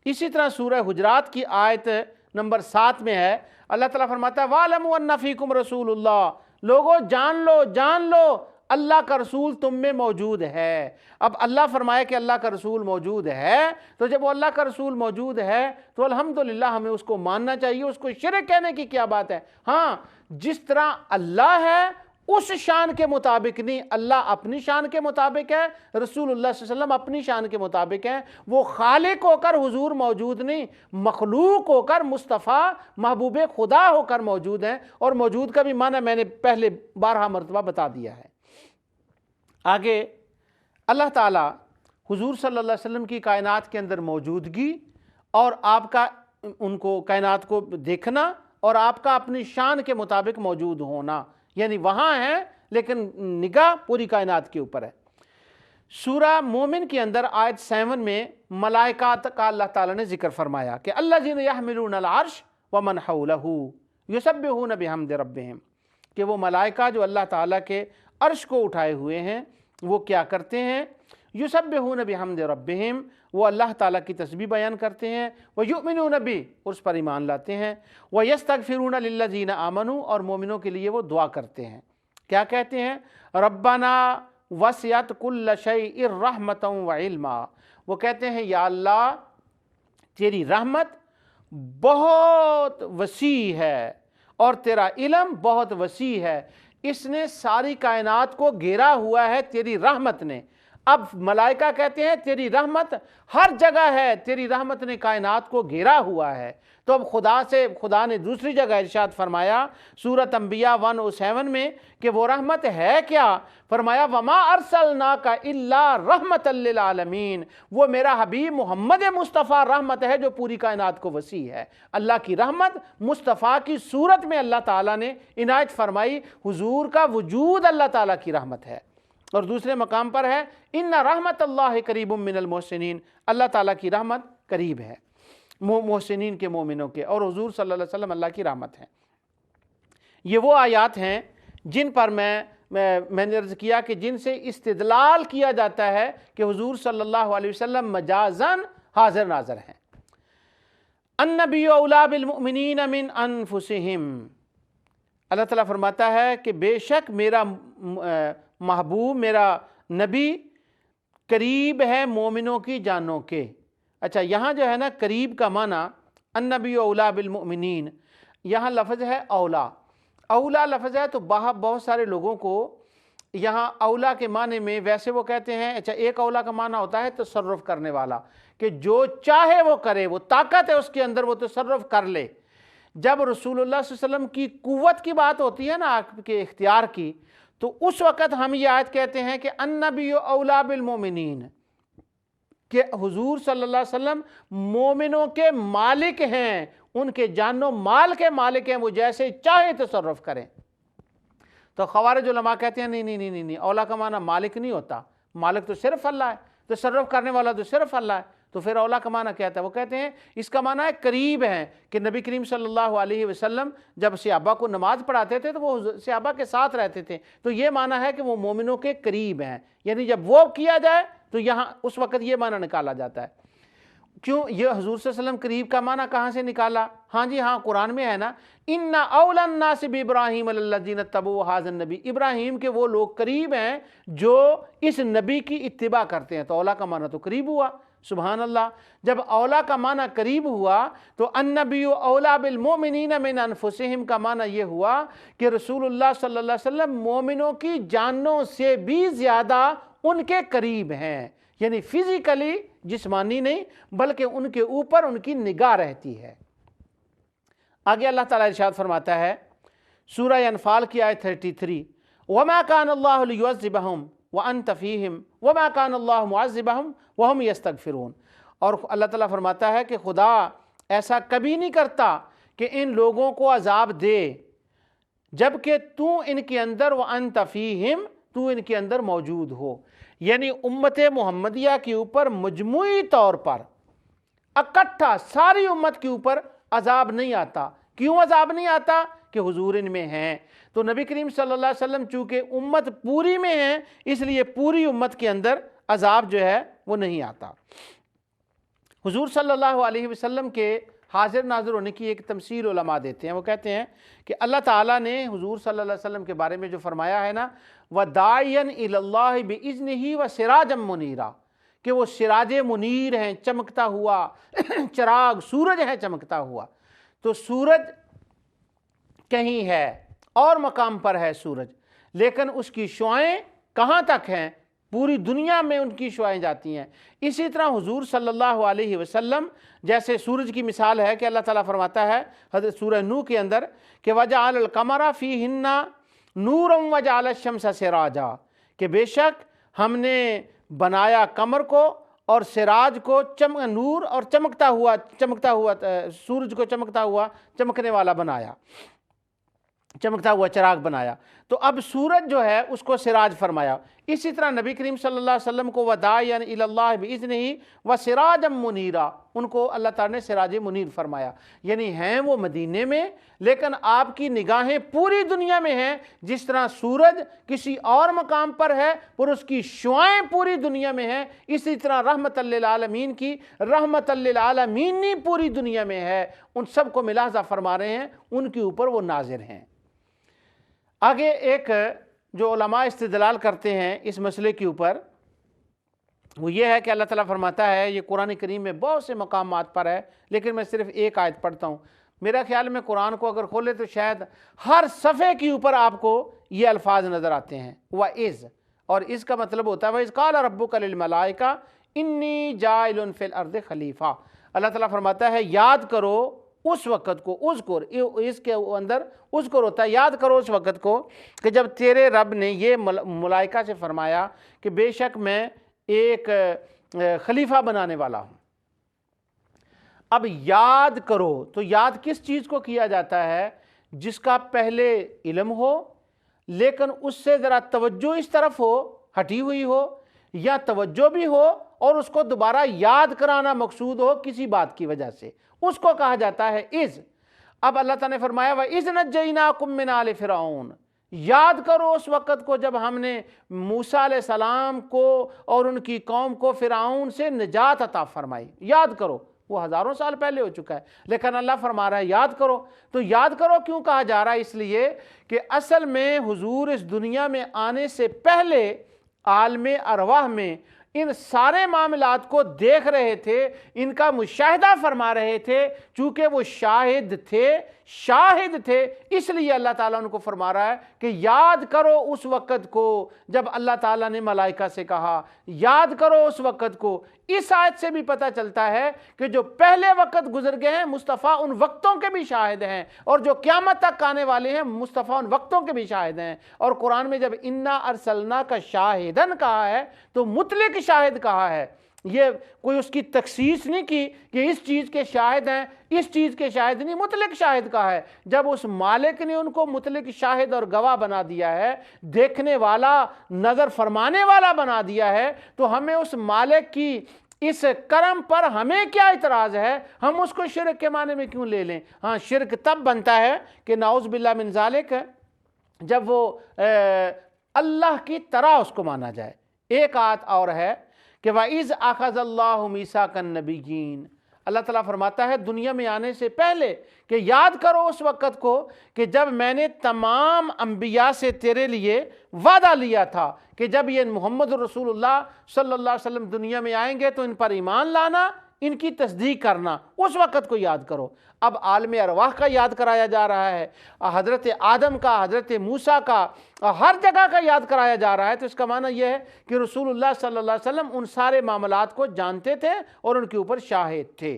اسی طرح سورہ حجرات کی آیت نمبر 7 میں ہے، اللہ تعالیٰ فرماتا ہے وَاعْلَمُوا أَنَّ فِيكُمْ رَسُولُ اللَّهِ، لوگو جان لو اللہ کا رسول تم میں موجود ہے۔ اب اللہ فرمایا کہ اللہ کا رسول موجود ہے، تو جب وہ اللہ کا رسول موجود ہے تو الحمدللہ ہمیں اس کو ماننا چاہیے، اس کو شرک کہنے کی کیا بات ہے۔ ہاں جس طرح اللہ ہے اس شان کے مطابق نہیں، اللہ اپنی شان کے مطابق ہے، رسول اللہ صلی اللہ علیہ وسلم اپنی شان کے مطابق ہیں۔ وہ خالق ہو کر حضور موجود نہیں، مخلوق ہو کر مصطفیٰ محبوب خدا ہو کر موجود ہیں، اور موجود کا بھی معنی میں نے پہلے 12 مرتبہ بتا دیا ہے۔ آگے اللہ تعالیٰ حضور صلی اللہ علیہ وسلم کی کائنات کے اندر موجودگی اور آپ کا ان کو کائنات کو دیکھنا اور آپ کا اپنی شان کے مطابق موجود ہونا، یعنی وہاں ہے لیکن نگاہ پوری کائنات کے اوپر ہے۔ سورہ مومن کے اندر آیت 7 میں ملائکات کا اللہ تعالیٰ نے ذکر فرمایا کہ الذین یحملون العرش ومن حولہ یسبحون بحمد ربہم، کہ وہ ملائکہ جو اللہ تعالیٰ کے عرش کو اٹھائے ہوئے ہیں وہ کیا کرتے ہیں، یسبحون بحمد ربہم، وہ اللہ تعالیٰ کی تسبیح بیان کرتے ہیں، ویؤمنون بہ، اور اس پر ایمان لاتے ہیں، ویستغفرون للذین آمنوا، اور مومنوں کے لیے وہ دعا کرتے ہیں۔ کیا کہتے ہیں؟ ربنا وسعت کل شیء رحمتا وعلما، وہ کہتے ہیں یا اللہ تیری رحمت بہت وسیع ہے اور تیرا علم بہت وسیع ہے، اس نے ساری کائنات کو گھیرا ہوا ہے تیری رحمت نے۔ اب ملائکہ کہتے ہیں تیری رحمت ہر جگہ ہے، تیری رحمت نے کائنات کو گھیرا ہوا ہے۔ تو اب خدا نے دوسری جگہ ارشاد فرمایا سورۃ انبیاء 107 میں کہ وہ رحمت ہے کیا؟ فرمایا وما ارسلناک الا رحمتا للعالمین، وہ میرا حبیب محمد مصطفیٰ رحمت ہے جو پوری کائنات کو وسیع ہے۔ اللہ کی رحمت مصطفیٰ کی صورت میں اللہ تعالیٰ نے عنایت فرمائی، حضور کا وجود اللہ تعالیٰ کی رحمت ہے۔ اور دوسرے مقام پر ہے ان رحمت اللہ قریب من المحسنین، اللہ تعالیٰ کی رحمت قریب ہے محسنین کے، مومنوں کے، اور حضور صلی اللہ علیہ وسلم اللہ کی رحمت ہے۔ یہ وہ آیات ہیں جن پر میں نے عرض کیا کہ جن سے استدلال کیا جاتا ہے کہ حضور صلی اللہ علیہ وسلم مجازاً حاضر ناظر ہیں۔ النبی اولی بالمؤمنین من انفسہم، اللہ تعالیٰ فرماتا ہے کہ بے شک میرا محبوب، میرا نبی قریب ہے مومنوں کی جانوں کے۔ اچھا یہاں جو ہے نا قریب کا معنی النبی اولی بالمؤمنین، یہاں لفظ ہے اولا، اولا لفظ ہے تو بہت سارے لوگوں کو یہاں اولا کے معنی میں ویسے وہ کہتے ہیں، اچھا ایک اولا کا معنی ہوتا ہے تصرف کرنے والا، کہ جو چاہے وہ کرے، وہ طاقت ہے اس کے اندر، وہ تصرف کر لے۔ جب رسول اللہ صلی اللہ علیہ وسلم کی قوت کی بات ہوتی ہے نا، آپ کے اختیار کی، تو اس وقت ہم یہ آیت کہتے ہیں کہ النبی اولی بالمؤمنین، کہ حضور صلی اللہ علیہ وسلم مومنوں کے مالک ہیں، ان کے جان و مال کے مالک ہیں، وہ جیسے چاہیں تصرف کریں۔ تو خوارج علماء کہتے ہیں نہیں نہیں نہیں نہیں، اولا کا معنی مالک نہیں ہوتا، مالک تو صرف اللہ ہے، تصرف کرنے والا تو صرف اللہ ہے، تو پھر اولا کا معنی کیا ہے؟ وہ کہتے ہیں اس کا معنی ہے قریب ہیں، کہ نبی کریم صلی اللہ علیہ وسلم جب صحابہ کو نماز پڑھاتے تھے تو وہ صحابہ کے ساتھ رہتے تھے، تو یہ معنی ہے کہ وہ مومنوں کے قریب ہیں، یعنی جب وہ کیا جائے تو یہاں اس وقت یہ معنی نکالا جاتا ہے۔ کیوں یہ حضور صلی اللہ علیہ وسلم قریب کا معنی کہاں سے نکالا؟ ہاں جی ہاں، قرآن میں ہے نا، اِنَّ أَوْلَى النَّاسِ بِإِبْرَاهِيمَ لَلَّذِينَ اتَّبَعُوا هَٰذَا النَّبِيَّ، ابراہیم کے وہ لوگ قریب ہیں جو اس نبی کی اتباع کرتے ہیں، تو اولا کا معنی تو قریب ہوا۔ سبحان اللہ، جب اولا کا معنی قریب ہوا تو النبی اولا بالمؤمنین من انفسہم کا معنی یہ ہوا کہ رسول اللہ صلی اللہ علیہ وسلم مومنوں کی جانوں سے بھی زیادہ ان کے قریب ہیں، یعنی فزیکلی جسمانی نہیں بلکہ ان کے اوپر ان کی نگاہ رہتی ہے۔ آگے اللہ تعالیٰ ارشاد فرماتا ہے سورہ انفال کی آیت 33، وَمَا كَانَ اللَّهُ لِيُعَذِّبَهُمْ وَأَنْتَ فِيهِمْ وَمَا كَانَ اللَّهُ مُعَذِّبَهُمْ وَهُمْ يَسْتَغْفِرُونَ، اور اللہ تعالیٰ فرماتا ہے کہ خدا ایسا کبھی نہیں کرتا کہ ان لوگوں کو عذاب دے جبکہ تو ان کے اندر وَأَنْتَ فِيهِمْ، تو ان کے اندر موجود ہو، یعنی امت محمدیہ کے اوپر مجموعی طور پر اکٹھا ساری امت کے اوپر عذاب نہیں آتا۔ کیوں عذاب نہیں آتا؟ کہ حضور ان میں ہیں، تو نبی کریم صلی اللہ علیہ وسلم چونکہ امت پوری میں ہیں اس لیے پوری امت کے اندر عذاب جو ہے وہ نہیں آتا۔ حضور صلی اللہ علیہ وسلم کے حاضر ناظر ہونے کی ایک تمثیل علماء دیتے ہیں، وہ کہتے ہیں کہ اللہ تعالیٰ نے حضور صلی اللہ علیہ وسلم کے بارے میں جو فرمایا ہے نا، وَدَاعِيًا إِلَى اللَّهِ بِإِذْنِهِ وَسِرَاجًا مُنِيرًا، کہ وہ سراج منیر ہیں، چمکتا ہوا چراغ، سورج ہے چمکتا ہوا، تو سورج کہیں ہے اور مقام پر ہے سورج، لیکن اس کی شعائیں کہاں تک ہیں؟ پوری دنیا میں ان کی شعائیں جاتی ہیں۔ اسی طرح حضور صلی اللہ علیہ وسلم جیسے سورج کی مثال ہے کہ اللہ تعالیٰ فرماتا ہے حضرت سورہ نوح کے اندر کہ وَجَعَلَ الْقَمَرَ فِيهِنَّ نُورًا وَجَعَلَ الشَّمْسَ سِرَاجًا، کہ بے شک ہم نے بنایا قمر کو اور سراج کو نور اور چمکتا ہوا سورج کو چمکنے والا بنایا، چمکتا ہوا چراغ بنایا، تو اب سورج جو ہے اس کو سراج فرمایا۔ اسی طرح نبی کریم صلی اللہ علیہ وسلم کو وَدَاعِيًا إِلَى اللَّهِ بِإِذْنِهِ وَسِرَاجًا مُنِيرًا، ان کو اللہ تعالیٰ نے سراج منیر فرمایا، یعنی ہیں وہ مدینے میں لیکن آپ کی نگاہیں پوری دنیا میں ہیں، جس طرح سورج کسی اور مقام پر ہے پر اس کی شعائیں پوری دنیا میں ہیں، اسی طرح رحمت للعالمین کی رحمت للعالمینی پوری دنیا میں ہے، ان سب کو ملاحظہ فرما رہے ہیں، ان کے اوپر وہ ناظر ہیں۔ آگے ایک جو علماء استدلال کرتے ہیں اس مسئلے کے اوپر وہ یہ ہے کہ اللہ تعالیٰ فرماتا ہے، یہ قرآن کریم میں بہت سے مقامات پر ہے لیکن میں صرف ایک آیت پڑھتا ہوں، میرا خیال میں قرآن کو اگر کھولے تو شاید ہر صفحے کے اوپر آپ کو یہ الفاظ نظر آتے ہیں، وَإِذْ، اور اس کا مطلب ہوتا ہے وَإِذْ قَالَ رَبُّكَ لِلْمَلَائِكَةِ إِنِّي جَاعِلٌ فِي الْأَرْضِ خلیفہ، اللہ تعالیٰ فرماتا ہے یاد کرو اس وقت کو، اذکر، اس کے اندر اذکر ہوتا ہے، یاد کرو اس وقت کو کہ جب تیرے رب نے یہ ملائکہ سے فرمایا کہ بے شک میں ایک خلیفہ بنانے والا ہوں۔ اب یاد کرو، تو یاد کس چیز کو کیا جاتا ہے؟ جس کا پہلے علم ہو لیکن اس سے ذرا توجہ اس طرف ہو، ہٹی ہوئی ہو، یا توجہ بھی ہو اور اس کو دوبارہ یاد کرانا مقصود ہو کسی بات کی وجہ سے، اس کو کہا جاتا ہے اذ۔ اب اللہ تعالیٰ نے فرمایا وَإِذْ نَجَّيْنَاكُم مِّنْ آلِ فِرْعَوْنَ، یاد کرو اس وقت کو جب ہم نے موسیٰ علیہ السلام کو اور ان کی قوم کو فرعون سے نجات عطا فرمائی، یاد کرو، وہ ہزاروں سال پہلے ہو چکا ہے لیکن اللہ فرما رہا ہے یاد کرو۔ تو یاد کرو کیوں کہا جا رہا ہے؟ اس لیے کہ اصل میں حضور اس دنیا میں آنے سے پہلے عالم ارواح میں ان سارے معاملات کو دیکھ رہے تھے، ان کا مشاہدہ فرما رہے تھے، چونکہ وہ شاہد تھے، اس لیے اللہ تعالیٰ ان کو فرما رہا ہے کہ یاد کرو اس وقت کو جب اللہ تعالیٰ نے ملائکہ سے کہا، یاد کرو اس وقت کو۔ اس آیت سے بھی پتہ چلتا ہے کہ جو پہلے وقت گزر گئے ہیں مصطفیٰ ان وقتوں کے بھی شاہد ہیں، اور جو قیامت تک آنے والے ہیں مصطفیٰ ان وقتوں کے بھی شاہد ہیں۔ اور قرآن میں جب انا ارسلناک شاہدن کہا ہے تو مطلق شاہد کہا ہے، یہ کوئی اس کی تخصیص نہیں کی کہ اس چیز کے شاہد ہیں اس چیز کے شاہد نہیں، مطلق شاہد کا ہے۔ جب اس مالک نے ان کو مطلق شاہد اور گواہ بنا دیا ہے، دیکھنے والا، نظر فرمانے والا بنا دیا ہے، تو ہمیں اس مالک کی اس کرم پر ہمیں کیا اعتراض ہے؟ ہم اس کو شرک کے معنی میں کیوں لے لیں؟ ہاں، شرک تب بنتا ہے کہ نعوذ باللہ من ذالک جب وہ اللہ کی طرح اس کو مانا جائے۔ ایک آیت اور ہے کہ وَإِذْ أَخَذَ اللَّهُ مِيثَاقَ النَّبِيِّينَ، اللہ تعالیٰ فرماتا ہے دنیا میں آنے سے پہلے کہ یاد کرو اس وقت کو کہ جب میں نے تمام انبیاء سے تیرے لیے وعدہ لیا تھا کہ جب یہ محمد رسول اللہ صلی اللہ علیہ وسلم دنیا میں آئیں گے تو ان پر ایمان لانا، ان کی تصدیق کرنا۔ اس وقت کو یاد کرو۔ اب عالم ارواح کا یاد کرایا جا رہا ہے، حضرت آدم کا، حضرت موسیٰ کا، ہر جگہ کا یاد کرایا جا رہا ہے۔ تو اس کا معنی یہ ہے کہ رسول اللہ صلی اللہ علیہ وسلم ان سارے معاملات کو جانتے تھے اور ان کے اوپر شاہد تھے۔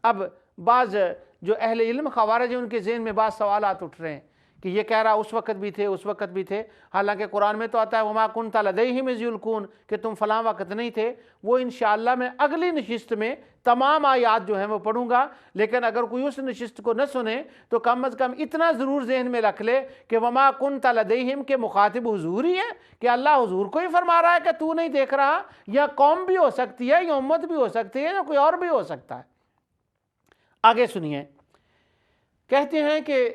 اب بعض جو اہل علم خوارج ہیں ان کے ذہن میں بعض سوالات اٹھ رہے ہیں کہ یہ کہہ رہا اس وقت بھی تھے، اس وقت بھی تھے، حالانکہ قرآن میں تو آتا ہے وَمَا كُنْتَ لَدَيْهِمْ إِذْ يُلْقُونَ کہ تم فلاں وقت نہیں تھے۔ وہ انشاءاللہ میں اگلی نشست میں تمام آیات جو ہیں وہ پڑھوں گا، لیکن اگر کوئی اس نشست کو نہ سنے تو کم از کم اتنا ضرور ذہن میں رکھ لے کہ وَمَا كُنْتَ لَدَيْهِمْ کے مخاطب حضور ہی ہے، کہ اللہ حضور کو ہی فرما رہا ہے کہ تو نہیں دیکھ رہا۔ یا قوم بھی ہو سکتی ہے، یا امت بھی ہو سکتی ہے، یا کوئی اور بھی ہو سکتا ہے۔ آگے سنیے، کہتے ہیں کہ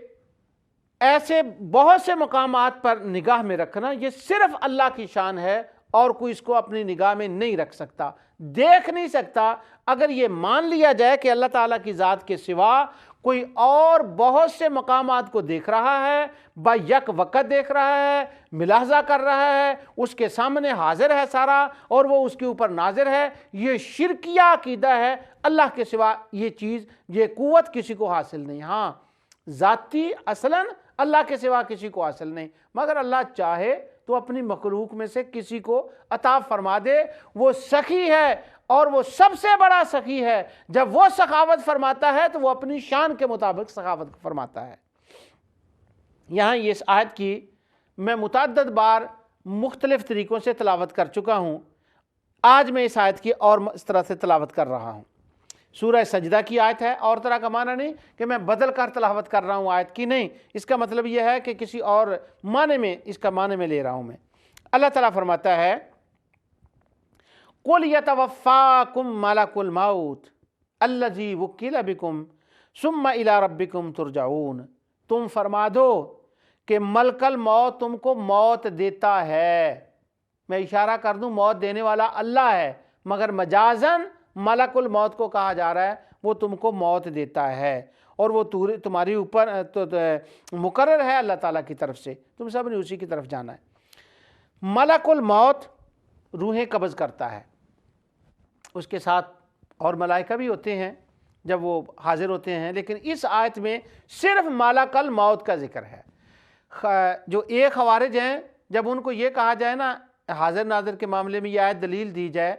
ایسے بہت سے مقامات پر نگاہ میں رکھنا یہ صرف اللہ کی شان ہے، اور کوئی اس کو اپنی نگاہ میں نہیں رکھ سکتا، دیکھ نہیں سکتا۔ اگر یہ مان لیا جائے کہ اللہ تعالیٰ کی ذات کے سوا کوئی اور بہت سے مقامات کو دیکھ رہا ہے، با یک وقت دیکھ رہا ہے، ملاحظہ کر رہا ہے، اس کے سامنے حاضر ہے سارا اور وہ اس کے اوپر ناظر ہے، یہ شرکیہ عقیدہ ہے۔ اللہ کے سوا یہ چیز، یہ قوت کسی کو حاصل نہیں۔ ہاں، ذاتی اصلاً اللہ کے سوا کسی کو حاصل نہیں، مگر اللہ چاہے تو اپنی مخلوق میں سے کسی کو عطا فرما دے۔ وہ سخی ہے اور وہ سب سے بڑا سخی ہے۔ جب وہ سخاوت فرماتا ہے تو وہ اپنی شان کے مطابق سخاوت فرماتا ہے۔ یہاں یہ اس آیت کی میں متعدد بار مختلف طریقوں سے تلاوت کر چکا ہوں، آج میں اس آیت کی اور اس طرح سے تلاوت کر رہا ہوں۔ سورہ سجدہ کی آیت ہے، اور طرح کا معنی نہیں کہ میں بدل کر تلاوت کر رہا ہوں آیت کی، نہیں، اس کا مطلب یہ ہے کہ کسی اور معنی میں اس کا معنی میں لے رہا ہوں میں۔ اللہ تعالیٰ فرماتا ہے قُلْ يَتَوَفَّاكُمْ مَلَكُ الْمَوْتِ الَّذِي وُكِّلَ بِكُمْ ثُمَّ إِلَىٰ رَبِّكُمْ تُرْجَعُونَ، تم فرما دو کہ ملک الموت تم کو موت دیتا ہے۔ میں اشارہ کر دوں موت دینے والا اللہ ہے، مگر مجازاً ملک الموت کو کہا جا رہا ہے، وہ تم کو موت دیتا ہے، اور وہ تمہاری اوپر مقرر ہے اللہ تعالیٰ کی طرف سے، تم سب نے اسی کی طرف جانا ہے۔ ملک الموت روحیں قبض کرتا ہے، اس کے ساتھ اور ملائکہ بھی ہوتے ہیں جب وہ حاضر ہوتے ہیں، لیکن اس آیت میں صرف ملک الموت کا ذکر ہے۔ جو ایک خوارج ہیں، جب ان کو یہ کہا جائے نا حاضر ناظر کے معاملے میں یہ آیت دلیل دی جائے،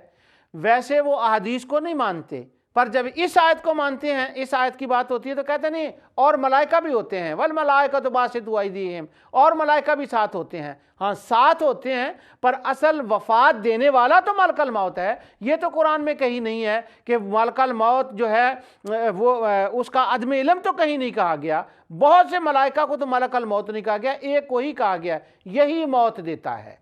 ویسے وہ احادیث کو نہیں مانتے، پر جب اس آیت کو مانتے ہیں، اس آیت کی بات ہوتی ہے تو کہتے نہیں اور ملائکہ بھی ہوتے ہیں، والملائکۃ باسطوا ایدیہم، اور ملائکہ بھی ساتھ ہوتے ہیں۔ ہاں، ساتھ ہوتے ہیں، پر اصل وفات دینے والا تو ملک الموت ہے۔ یہ تو قرآن میں کہیں نہیں ہے کہ ملک الموت جو ہے وہ اس کا عدم علم تو کہیں نہیں کہا گیا۔ بہت سے ملائکہ کو تو ملک الموت نہیں کہا گیا، ایک کو ہی کہا گیا، یہی موت دیتا ہے۔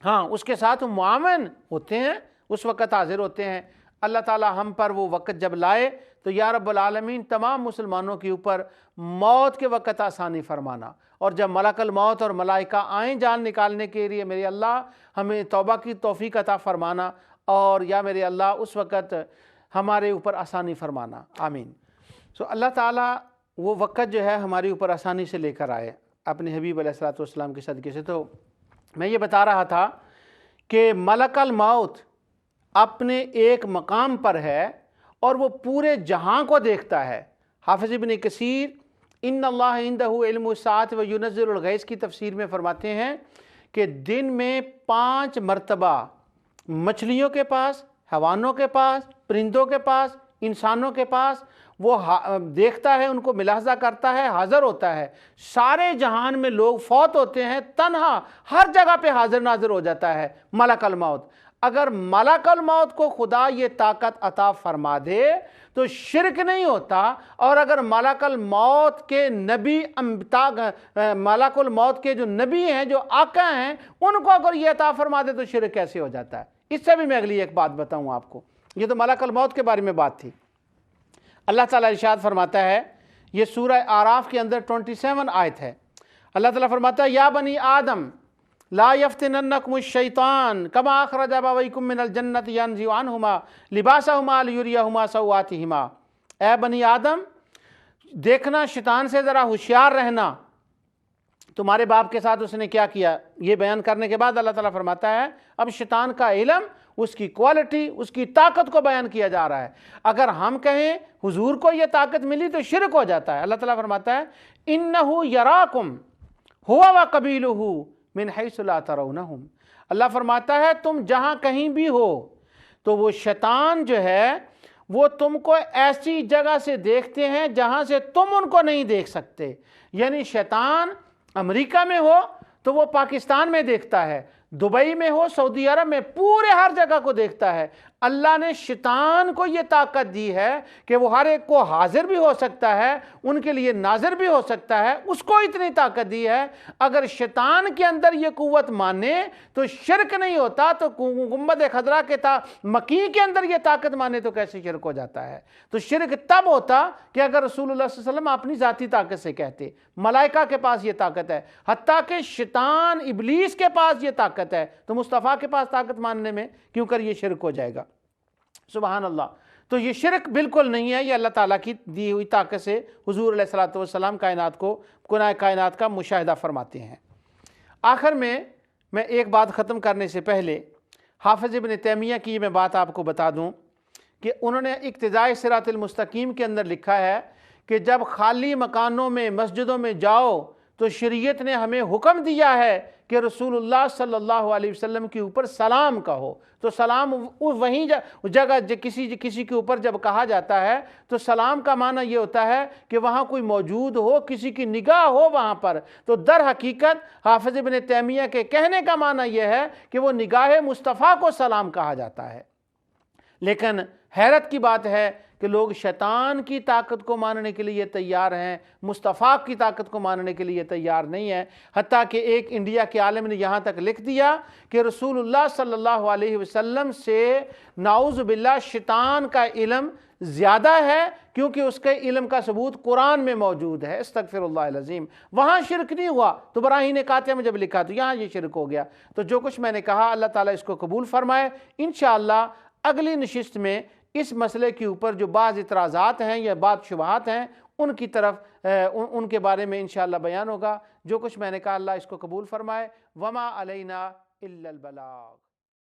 ہاں، اس کے ساتھ معاون ہوتے ہیں، اس وقت حاضر ہوتے ہیں۔ اللہ تعالی ہم پر وہ وقت جب لائے تو یا رب العالمین تمام مسلمانوں کے اوپر موت کے وقت آسانی فرمانا، اور جب ملک الموت اور ملائکہ آئیں جان نکالنے کے لیے، میرے اللہ ہمیں توبہ کی توفیق عطا فرمانا، اور یا میرے اللہ اس وقت ہمارے اوپر آسانی فرمانا، آمین۔ اللہ تعالیٰ وہ وقت جو ہے ہمارے اوپر آسانی سے لے کر آئے اپنے حبیب علیہ الصلوۃ والسلام کے صدقے سے۔ تو میں یہ بتا رہا تھا کہ ملک الموت اپنے ایک مقام پر ہے اور وہ پورے جہاں کو دیکھتا ہے۔ حافظ ابن کثیر ان اللہ عندہ علم الساعۃ وینزل الغیث کی تفسیر میں فرماتے ہیں کہ دن میں 5 مرتبہ مچھلیوں کے پاس، حیوانوں کے پاس، پرندوں کے پاس، انسانوں کے پاس وہ دیکھتا ہے، ان کو ملاحظہ کرتا ہے، حاضر ہوتا ہے۔ سارے جہان میں لوگ فوت ہوتے ہیں، تنہا ہر جگہ پہ حاضر ناظر ہو جاتا ہے ملک الموت۔ اگر ملک الموت کو خدا یہ طاقت عطا فرما دے تو شرک نہیں ہوتا، اور اگر ملک الموت کے نبی ملک الموت کے جو نبی ہیں، جو آقا ہیں، ان کو اگر یہ عطا فرما دے تو شرک کیسے ہو جاتا ہے؟ اس سے بھی میں اگلی ایک بات بتاؤں آپ کو۔ یہ تو ملک الموت کے بارے میں بات تھی۔ اللہ تعالیٰ ارشاد فرماتا ہے، یہ سورہ اعراف کے اندر 27 آیت ہے، اللہ تعالیٰ فرماتا ہے یا بنی آدم لا یفتننکم الشیطان کما اخرج ابویکم من الجنت ینزع عنہما لباسہما لیریہما سوآتہما۔ اے بنی آدم، دیکھنا شیطان سے ذرا ہوشیار رہنا، تمہارے باپ کے ساتھ اس نے کیا کیا۔ یہ بیان کرنے کے بعد اللہ تعالیٰ فرماتا ہے اب شیطان کا علم، اس کی کوالٹی، اس کی طاقت کو بیان کیا جا رہا ہے۔ اگر ہم کہیں حضور کو یہ طاقت ملی تو شرک ہو جاتا ہے۔ اللہ تعالیٰ فرماتا ہے انہ یراکم ہوا وقبیلہ من حیث لا ترونہم۔ اللہ فرماتا ہے تم جہاں کہیں بھی ہو تو وہ شیطان جو ہے وہ تم کو ایسی جگہ سے دیکھتے ہیں جہاں سے تم ان کو نہیں دیکھ سکتے۔ یعنی شیطان امریکہ میں ہو تو وہ پاکستان میں دیکھتا ہے، دبئی میں ہو، سعودی عرب میں، پورے ہر جگہ کو دیکھتا ہے۔ اللہ نے شیطان کو یہ طاقت دی ہے کہ وہ ہر ایک کو حاضر بھی ہو سکتا ہے، ان کے لیے ناظر بھی ہو سکتا ہے، اس کو اتنی طاقت دی ہے۔ اگر شیطان کے اندر یہ قوت مانے تو شرک نہیں ہوتا، تو گنبد خضرا کے مکی کے اندر یہ طاقت مانے تو کیسے شرک ہو جاتا ہے؟ تو شرک تب ہوتا کہ اگر رسول اللہ صلی اللہ علیہ وسلم اپنی ذاتی طاقت سے کہتے، ملائکہ کے پاس یہ طاقت ہے، حتیٰ کہ شیطان ابلیس کے پاس یہ طاقت ہے، تو مصطفیٰ کے پاس طاقت ماننے میں کیوں کر یہ شرک ہو جائے گا؟ سبحان اللہ۔ تو یہ شرک بالکل نہیں ہے، یہ اللہ تعالیٰ کی دی ہوئی طاقت سے حضور علیہ الصلوۃ والسلام کائنات کا مشاہدہ فرماتے ہیں۔ آخر میں ایک بات ختم کرنے سے پہلے حافظ ابن تیمیہ کی میں بات آپ کو بتا دوں کہ انہوں نے اقتداء صراط المستقیم کے اندر لکھا ہے کہ جب خالی مکانوں میں، مسجدوں میں جاؤ تو شریعت نے ہمیں حکم دیا ہے کہ رسول اللہ صلی اللہ علیہ وسلم کے اوپر سلام کہو۔ تو سلام وہیں جگہ کسی کے اوپر جب کہا جاتا ہے تو سلام کا معنی یہ ہوتا ہے کہ وہاں کوئی موجود ہو، کسی کی نگاہ ہو وہاں پر۔ تو در حقیقت حافظ ابن تیمیہ کے کہنے کا معنی یہ ہے کہ وہ نگاہ مصطفیٰ کو سلام کہا جاتا ہے۔ لیکن حیرت کی بات ہے کہ لوگ شیطان کی طاقت کو ماننے کے لیے تیار ہیں، مصطفیٰ کی طاقت کو ماننے کے لیے تیار نہیں ہے۔ حتیٰ کہ ایک انڈیا کے عالم نے یہاں تک لکھ دیا کہ رسول اللہ صلی اللہ علیہ وسلم سے نعوذ باللہ شیطان کا علم زیادہ ہے، کیونکہ اس کے علم کا ثبوت قرآن میں موجود ہے۔ استغفر اللہ العظیم۔ وہاں شرک نہیں ہوا، تو براہین قاطعہ میں جب لکھا تو یہاں یہ شرک ہو گیا۔ تو جو کچھ میں نے کہا اللہ تعالیٰ اس کو قبول فرمائے۔ انشاءاللہ اگلی نشست میں اس مسئلے کے اوپر جو بعض اعتراضات ہیں یا بعض شبہات ہیں ان کی طرف ان کے بارے میں انشاءاللہ بیان ہوگا۔ جو کچھ میں نے کہا اللہ اس کو قبول فرمائے۔ وما علینا الا البلاغ۔